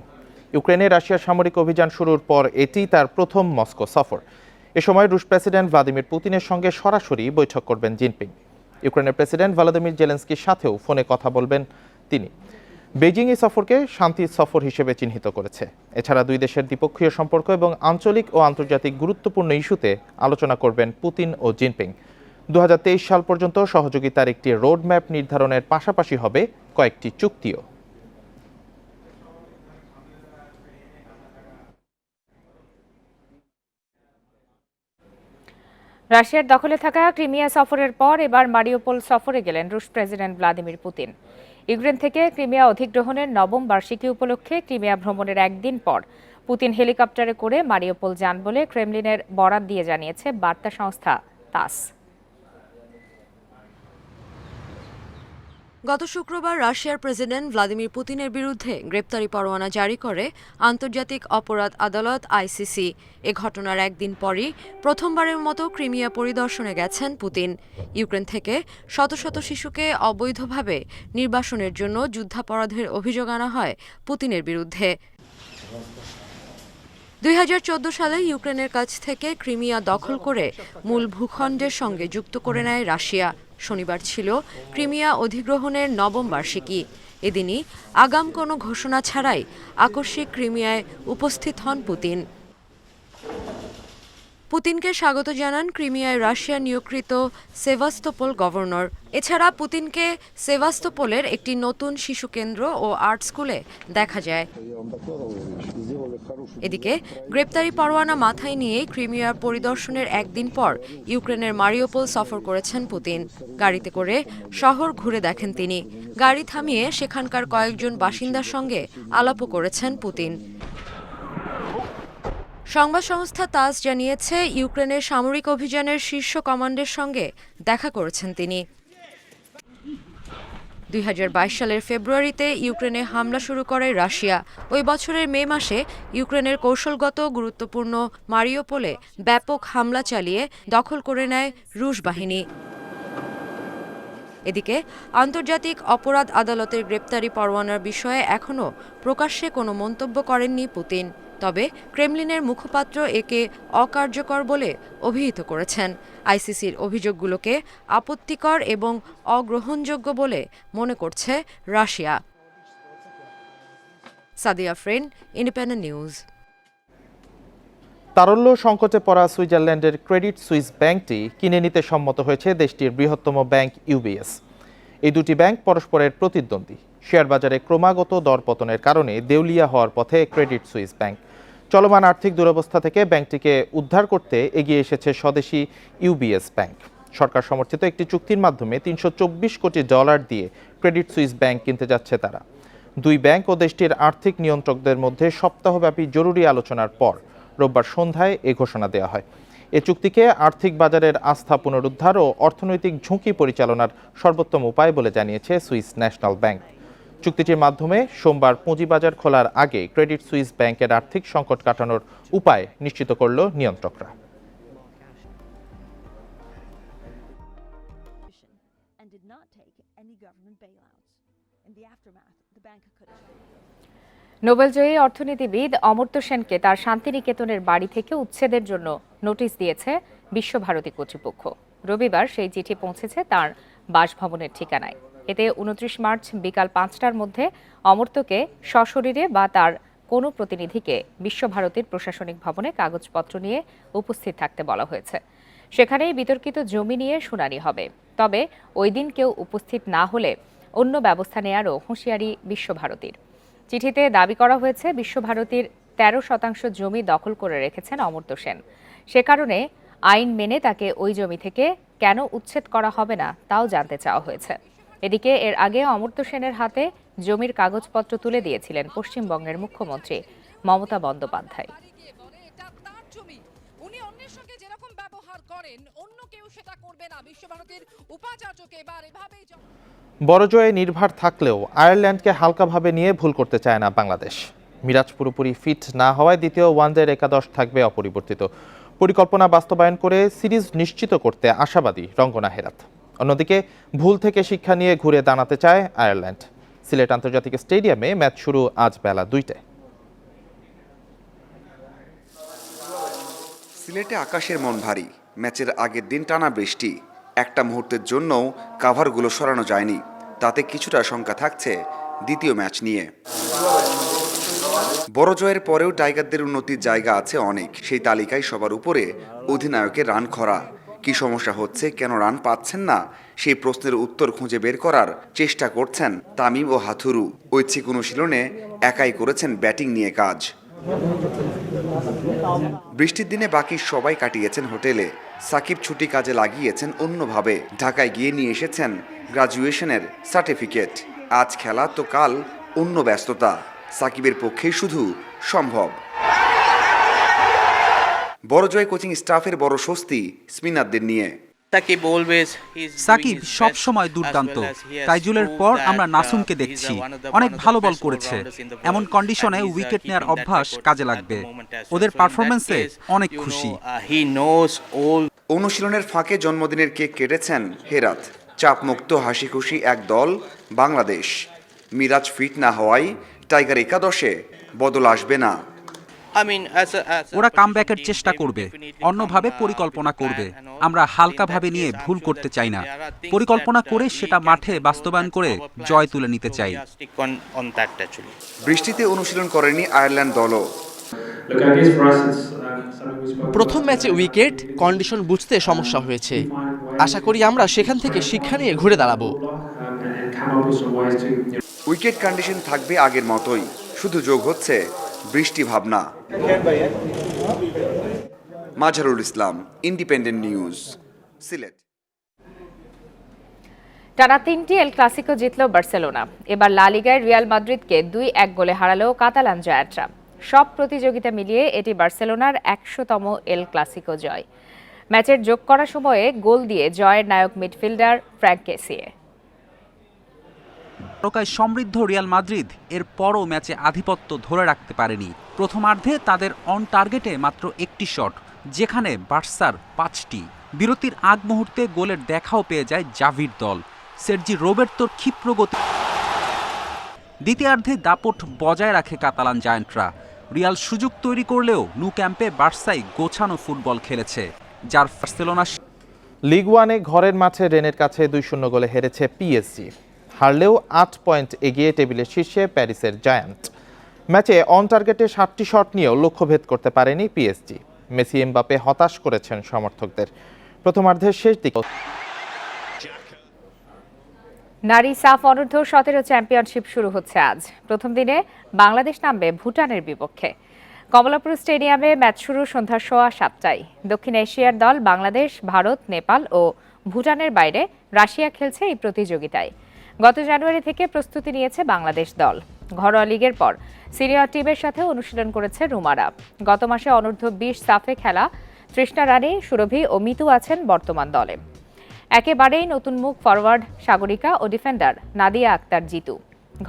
ইউক্রেনে রাশিয়ার সামরিক অভিযান শুরুর পর এটি তার প্রথম মস্কো সফর। এ সময় রুশ প্রেসিডেন্ট ভ্লাদিমির পুতিনের সঙ্গে সরাসরি বৈঠক করবেন জিনপিং। ইউক্রেনের প্রেসিডেন্ট ভলোদিমির জেলেনস্কির সাথেও ফোনে কথা বলবেন তিনি। বেইজিং এই সফরকে শান্তির সফর হিসেবে চিহ্নিত করেছে। এছাড়া দুই দেশের দ্বিপক্ষীয় সম্পর্ক এবং আঞ্চলিক ও আন্তর্জাতিক গুরুত্বপূর্ণ ইস্যুতে আলোচনা করবেন পুতিন ও জিনপিং। 2023 সাল পর্যন্ত সহযোগিতার একটি রোডম্যাপ নির্ধারণের পাশাপাশি হবে কয়েকটি চুক্তিও। রাশিয়ার দখলে থাকা ক্রিমিয়া সফরের পর এবার মারিউপোল সফরে গেলেন রুশ প্রেসিডেন্ট ভ্লাদিমির পুতিন। ইউক্রেন থেকে ক্রিমিয়া অধিগ্রহণের নবম বার্ষিকী উপলক্ষে ক্রিমিয়া ভ্রমণের একদিন পর পুতিন হেলিকপ্টারে করে মারিউপোল যান বলে ক্রেমলিনের বরাত দিয়ে জানিয়েছে বার্তা সংস্থা তাস। গত শুক্রবার রাশিয়ার প্রেসিডেন্ট ভ্লাদিমির পুতিনের বিরুদ্ধে গ্রেপ্তারি পরোয়ানা জারি করে আন্তর্জাতিক অপরাধ আদালত আইসিসি। এ ঘটনার একদিন পরই প্রথমবারের মতো ক্রিমিয়া পরিদর্শনে গেছেন পুতিন। ইউক্রেন থেকে শত শত শিশুকে অবৈধভাবে নির্বাসনের জন্য যুদ্ধাপরাধের অভিযোগ আনা হয় পুতিনের বিরুদ্ধে। 2014 সালে ইউক্রেনের কাছ থেকে ক্রিমিয়া দখল করে মূল ভূখণ্ডের সঙ্গে যুক্ত করে নেয় রাশিয়া। শনিবার ছিল ক্রিমিয়া অধিগ্রহণের নবম বার্ষিকী। এদিনই আগাম কোনো ঘোষণা ছাড়াই আকস্মিক ক্রিমিয়ায় উপস্থিত হন পুতিন। পুতিনকে স্বাগত জানান ক্রিমিয়ায় রাশিয়া নিয়োগকৃত সেভাস্তোপোল গভর্নর। এছাড়া পুতিনকে সেভাস্তোপোলের একটি নতুন শিশু কেন্দ্র ও আর্ট স্কুলে দেখা যায়। এদিকে গ্রেপ্তারি পরোয়ানা মাথায় নিয়ে ক্রিমিয়ার পরিদর্শনের একদিন পর ইউক্রেনের মারিউপোল সফর করেছেন পুতিন। গাড়িতে করে শহর ঘুরে দেখেন তিনি। গাড়ি থামিয়ে সেখানকার কয়েকজন বাসিন্দার সঙ্গে আলাপও করেছেন পুতিন। সংবাদ সংস্থা তাস জানিয়েছে, ইউক্রেনের সামরিক অভিযানের শীর্ষ কমান্ডের সঙ্গে দেখা করেছেন তিনি। 2022 সালের ফেব্রুয়ারিতে ইউক্রেনে হামলা শুরু করে রাশিয়া। ওই বছরের মে মাসে ইউক্রেনের কৌশলগত গুরুত্বপূর্ণ মারিউপোলে ব্যাপক হামলা চালিয়ে দখল করে নেয় রুশ বাহিনী। এদিকে আন্তর্জাতিক অপরাধ আদালতের গ্রেপ্তারি পরোয়ানার বিষয়ে এখনও প্রকাশ্যে কোনো মন্তব্য করেননি পুতিন। তবে ক্রেমলিনের মুখপাত্র একে অকার্যকর বলে অভিহিত করেছেন। আইসিসির অভিযোগগুলোকে আপত্তিকর এবং অগ্রহণযোগ্য বলে মনে করছে রাশিয়া। সাদিয়া ফ্রেন, ইন্ডিপেন্ডেন্ট নিউজ। তারল্য সংকটে পড়া সুইজারল্যান্ডের ক্রেডিট সুইস ব্যাংকটি কিনে নিতে সম্মত হয়েছে দেশটির বৃহত্তম ব্যাংক ইউবিএস। এই দুটি ব্যাংক পরস্পরের প্রতিদ্বন্দ্বী। শেয়ার বাজারে ক্রমাগত দরপতনের কারণে দেউলিয়া হওয়ার পথে ক্রেডিট সুইস ব্যাংক। চলমান আর্থিক দুরবস্থা থেকে ব্যাংকটিকে উদ্ধার করতে এগিয়ে এসেছে স্বদেশি ইউবিএস ব্যাংক। সরকার সমর্থিত একটি চুক্তির মাধ্যমে $324 কোটি দিয়ে ক্রেডিট সুইস ব্যাংক কিনতে যাচ্ছে তারা। দুই ব্যাংক ও দেশটির আর্থিক নিয়ন্ত্রকদের মধ্যে সপ্তাহব্যাপী জরুরি আলোচনার পর রোববার সন্ধ্যায় এ ঘোষণা দেওয়া হয়। এ চুক্তিকে আর্থিক বাজারের আস্থা পুনরুদ্ধার ও অর্থনৈতিক ঝুঁকি পরিচালনার সর্বোত্তম উপায় বলে জানিয়েছে সুইস ন্যাশনাল ব্যাংক। চুক্তিটির মাধ্যমে সোমবার পুঁজিবাজার খোলার আগে ক্রেডিট সুইস ব্যাংকের আর্থিক সংকট কাটানোর উপায় নিশ্চিত করল নিয়ন্ত্রকরা। নোবেলজয়ী অর্থনীতিবিদ অমর্ত্য সেনকে তার শান্তিনিকেতনের বাড়ি থেকে উচ্ছেদের জন্য নোটিশ দিয়েছে বিশ্বভারতী কর্তৃপক্ষ। রবিবার সেই চিঠি পৌঁছেছে তার বাসভবনের ঠিকানায়। এতে 29 মার্চ বিকাল 5টার মধ্যে অমর্ত্যকে সশরীরে বা তার কোনো প্রতিনিধিকে বিশ্বভারতীর প্রশাসনিক ভবনে কাগজপত্র নিয়ে উপস্থিত থাকতে বলা হয়েছে। সেখানেই বিতর্কিত জমি নিয়ে শুনানি হবে। তবে ওই দিন কেউ উপস্থিত না হলে অন্য ব্যবস্থা নেয়ারও হুঁশিয়ারি বিশ্বভারতীর। চিঠিতে দাবি করা হয়েছে বিশ্বভারতীর 13% জমি দখল করে রেখেছেন অমর্ত্য সেন। সে কারণে আইন মেনে তাকে ওই জমি থেকে কেন উচ্ছেদ করা হবে না তাও জানতে চাওয়া হয়েছে। এদিকে এর আগে অমর্ত্য সেনের হাতে জমির কাগজপত্র তুলে দিয়েছিলেন পশ্চিমবঙ্গের মুখ্যমন্ত্রী মমতা বন্দ্যোপাধ্যায়। বড় জয়ে নির্ভর থাকলেও আয়ারল্যান্ডকে হালকাভাবে নিয়ে ভুল করতে চায় না বাংলাদেশ। মিরাজ পুরোপুরি ফিট না হওয়ায় দ্বিতীয় ওয়ানডের একাদশ থাকবে অপরিবর্তিত। পরিকল্পনা বাস্তবায়ন করে সিরিজ নিশ্চিত করতে আশাবাদী রঙ্গনা হেরাত। অন্যদিকে ভুল থেকে শিক্ষা নিয়ে ঘুরে দাঁড়াতে চায় আয়ারল্যান্ড। সিলেট আন্তর্জাতিক স্টেডিয়ামে ম্যাচ শুরু আজ বেলা 2টায়। সিলেটে আকাশের মন ভারী। ম্যাচের আগের দিন টানা বৃষ্টি, একটা মুহূর্তের জন্যও কাভারগুলো সরানো যায়নি। তাতে কিছুটা শঙ্কা থাকছে দ্বিতীয় ম্যাচ নিয়ে। বড় জয়ের পরেও টাইগারদের উন্নতির জায়গা আছে অনেক। সেই তালিকায় সবার উপরে অধিনায়কের রান খরা। কি সমস্যা হচ্ছে, কেন রান পাচ্ছেন না, সেই প্রশ্নের উত্তর খুঁজে বের করার চেষ্টা করছেন তামিম ও হাথুরু। ঐচ্ছিক অনুশীলনে একাই করেছেন ব্যাটিং নিয়ে কাজ। বৃষ্টির দিনে বাকি সবাই কাটিয়েছেন হোটেলে। সাকিব ছুটি কাজে লাগিয়েছেন অন্যভাবে। ঢাকায় গিয়ে নিয়ে এসেছেন গ্রাজুয়েশনের সার্টিফিকেট। আজ খেলা তো কাল অন্য ব্যস্ততা। সাকিবের পক্ষেই শুধু সম্ভব। বড় জয় কোচিং স্টাফের বড় স্বস্তি স্পিনারদের নিয়ে। সাকিব সব সময় দুর্দান্ত। তাইজুলের পর আমরা নাসুমকে দেখছি, অনেক ভালো বল করেছে। এমন কন্ডিশনে উইকেট নেওয়ার অভ্যাস কাজে লাগবে। ওদের পারফরম্যান্সে অনেক খুশি। অনুশীলনের ফাঁকে জন্মদিনের কেক কেটেছেন হেরাত। চাপমুক্ত হাসি খুশি এক দল বাংলাদেশ। মিরাজ ফিট না হওয়ায় টাইগার একাদশে বদল আসবে না। ওরা কামব্যাকের চেষ্টা করবে, অন্যভাবে পরিকল্পনা করবে। আমরা হালকাভাবে নিয়ে ভুল করতে চাই না। পরিকল্পনা করে সেটা মাঠে বাস্তবায়ন করে জয় তুলে নিতে চাই। বৃষ্টিতে অনুশীলন করেনি আয়ারল্যান্ড দলও। প্রথম ম্যাচে উইকেট কন্ডিশন বুঝতে সমস্যা হয়েছে। আশা করি আমরা সেখান থেকে শিক্ষা নিয়ে ঘুরে দাঁড়াবো। উইকেট কন্ডিশন থাকবে আগের মতোই, শুধু যোগ হচ্ছে বৃষ্টি ভাবনা। Mazharul Islam, independent news, Sylhet. টানা 3টি এল ক্লাসিকো জিতল বার্সেলোনা। এবার লা লিগায় রিয়াল মাদ্রিদকে 2-1 গোলে হারালো কাতালান জয়াটরা। সব প্রতিযোগিতা মিলিয়ে এটি বার্সেলোনার 100তম এল ক্লাসিকো জয়। ম্যাচের যোগ করা সময়ে গোল দিয়ে জয়ের নায়ক মিডফিল্ডার ফ্র্যাঙ্ক কেসিয়ে। তারকায় সমৃদ্ধ রিয়াল মাদ্রিদ এর পরও ম্যাচে আধিপত্য ধরে রাখতে পারেনি। প্রথমার্ধে তাদের অন টার্গেটে মাত্র একটি শট, যেখানে বার্সার 5টি। বিরতির আগ মুহূর্তে গোলের দেখাও পেয়ে যায় জাভির দল। সের্জি রোবের্তোর ক্ষিপ্র গতি। দ্বিতীয়ার্ধে দাপট বজায় রাখে কাতালান জায়ান্টরা। রিয়াল সুযোগ তৈরি করলেও ন্যু ক্যাম্পে বার্সাই গোছানো ফুটবল খেলেছে, যার বার্সেলোনা। লিগ ওয়ানে ঘরের মাঠে রেনের কাছে 2-0 গোলে হেরেছে পিএসজি। হারলেও 8 পয়েন্ট এগিয়ে টেবিলের শীর্ষে প্যারিসের জায়ান্ট। ম্যাচে অন টার্গেটে 7টি শট নিয়েও লক্ষ্যভেদ করতে পারেনি পিএসজি। মেসি এমবাপে হতাশ করেছেন সমর্থকদের। প্রথমার্ধের শেষ দিকে নারী সাফ অনূর্ধ্ব 17 চ্যাম্পিয়নশিপ শুরু হচ্ছে আজ। প্রথম দিনে বাংলাদেশ নামবে ভুটানের বিপক্ষে। কমলাপুর স্টেডিয়ামে ম্যাচ শুরু সন্ধ্যা 7:15টায়। দক্ষিণ এশিয়ার দল বাংলাদেশ, ভারত, নেপাল ও ভুটানের বাইরে রাশিয়া খেলছে এই প্রতিযোগিতায়। গত জানুয়ারি থেকে প্রস্তুতি নিয়েছে বাংলাদেশ দল। ঘরোয়া লিগের পর সিনিয়র টিমের সাথে অনুশীলন করেছে রুমারা। গত মাসে অনূর্ধ্ব 20 সাফে খেলা তৃষ্ণা রানী, সুরভি ও মিতু আছেন বর্তমান দলে। একেবারেই নতুন মুখ ফরওয়ার্ড সাগরিকা ও ডিফেন্ডার নাদিয়া আক্তার জিতু।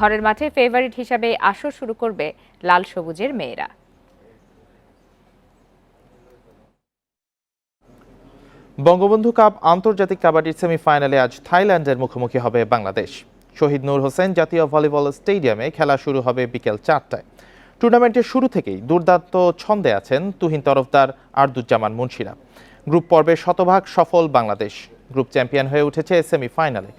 ঘরের মাঠে ফেভারিট হিসাবে আসর শুরু করবে লাল সবুজের মেয়েরা। বঙ্গবন্ধু কাপ আন্তর্জাতিক কাবাডির সেমিফাইনালে আজ থাইল্যান্ডের মুখোমুখি হবে বাংলাদেশ। শহীদ নূর হোসেন জাতীয় ভলিবল স্টেডিয়ামে খেলা শুরু হবে বিকেল 4টায়। টুর্নামেন্টের শুরু থেকেই দুর্দান্ত ছন্দে আছেন তুহিন তরফদার, আরদুজ্জামান মুন্সিরা। গ্রুপ পর্বে শতভাগ সফল বাংলাদেশ গ্রুপ চ্যাম্পিয়ন হয়ে উঠেছে সেমিফাইনালে।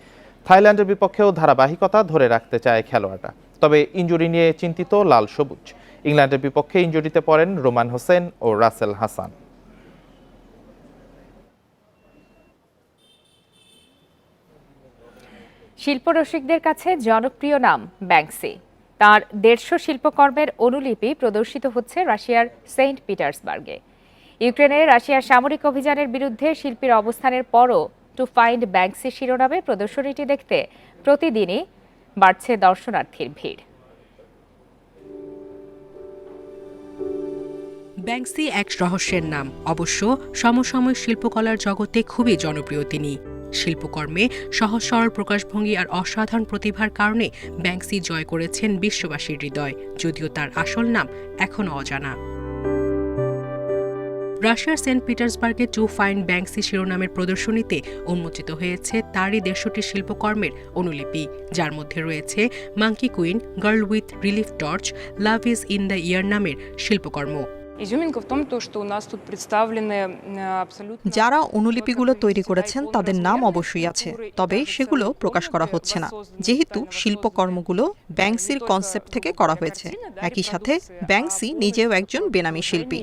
থাইল্যান্ডের বিপক্ষেও ধারাবাহিকতা ধরে রাখতে চায় খেলোয়াড়রা। তবে ইনজুরি নিয়ে চিন্তিত লাল সবুজ। ইংল্যান্ডের বিপক্ষে ইনজুরিতে পড়েন রোমান হোসেন ও রাসেল হাসান। শিল্পরসিকদের কাছে জনপ্রিয় নাম ব্যাংকসি। তার 150 শিল্পকর্মের অনুলিপি প্রদর্শিত হচ্ছে রাশিয়ার সেন্ট পিটার্সবার্গে। ইউক্রেনে রাশিয়ার সামরিক অভিযানের বিরুদ্ধে শিল্পীর অবস্থানের পরও টু ফাইন্ড ব্যাংকসি শিরোনামে প্রদর্শনীটি দেখতে প্রতিদিনই বাড়ছে দর্শনার্থীর ভিড়। ব্যাংকসি এক রহস্যের নাম। অবশ্য সমসাময়িক শিল্পকলার জগতে খুবই জনপ্রিয় তিনি। শিল্পকর্মে সহজ সরল প্রকাশভঙ্গি আর অসাধারণ প্রতিভার কারণে ব্যাংকসি জয় করেছেন বিশ্ববাসীর হৃদয়, যদিও তার আসল নাম এখনও অজানা। রাশিয়ার সেন্ট পিটার্সবার্গে টু ফাইন্ড ব্যাংকসি শিরোনামের প্রদর্শনীতে উন্মোচিত হয়েছে তারই 150টি শিল্পকর্মের অনুলিপি, যার মধ্যে রয়েছে monkey queen, girl with relief torch, love is in the year নামের শিল্পকর্ম। যারা অনুলিপিগুলো তৈরি করেছেন তাদের নাম অবশ্যই আছে, তবে সেগুলো প্রকাশ করা হচ্ছে না, যেহেতু শিল্পকর্মগুলো ব্যাংকসির কনসেপ্ট থেকে করা হয়েছে। একই সাথে ব্যাংকসি নিজেও একজন বেনামী শিল্পী।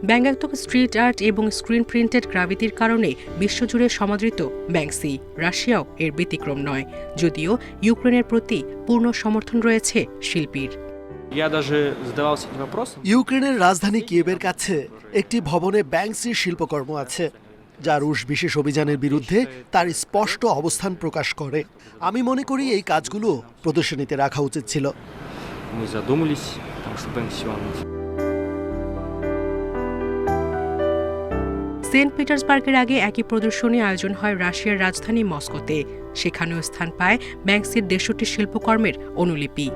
ব্যঙ্গাত্মক স্ট্রিট আর্ট এবং স্ক্রিন প্রিন্টেড গ্রাভিটির কারণে বিশ্বজুড়ে সমাদৃত ব্যাংকসি। রাশিয়াও এর ব্যতিক্রম নয়, যদিও ইউক্রেনের প্রতি পূর্ণ সমর্থন রয়েছে শিল্পীর। ইউক্রেনের রাজধানী কিয়েভের কাছে একটি ভবনে ব্যাংকসির শিল্পকর্ম আছে, যা রুশ বিশেষ অভিযানের বিরুদ্ধে তার স্পষ্ট অবস্থান প্রকাশ করে। আমি মনে করি এই কাজগুলো প্রদর্শনীতে রাখা উচিত ছিল। সেন্ট পিটার্সবার্গের আগে একই প্রদর্শনী আয়োজন হয় রাশিয়ার রাজধানী মস্কোতে। সেখানেও স্থান পায় ব্যাংকসির 63টি শিল্পকর্মের অনুলিপি।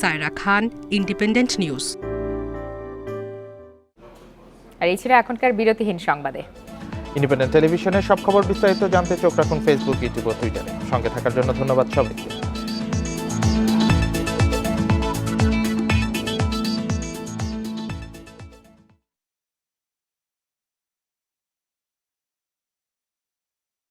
সায়রা খান, ইন্ডিপেন্ডেন্ট নিউজ। আর এই ছিল এখনকার বিরতিহীন সংবাদে। ইন্ডিপেন্ডেন্ট টেলিভিশনের সব খবর বিস্তারিত জানতে চোখ রাখুন ফেসবুক, ইউটিউব ও টুইটারে। সঙ্গে থাকার জন্য ধন্যবাদ সবাইকে।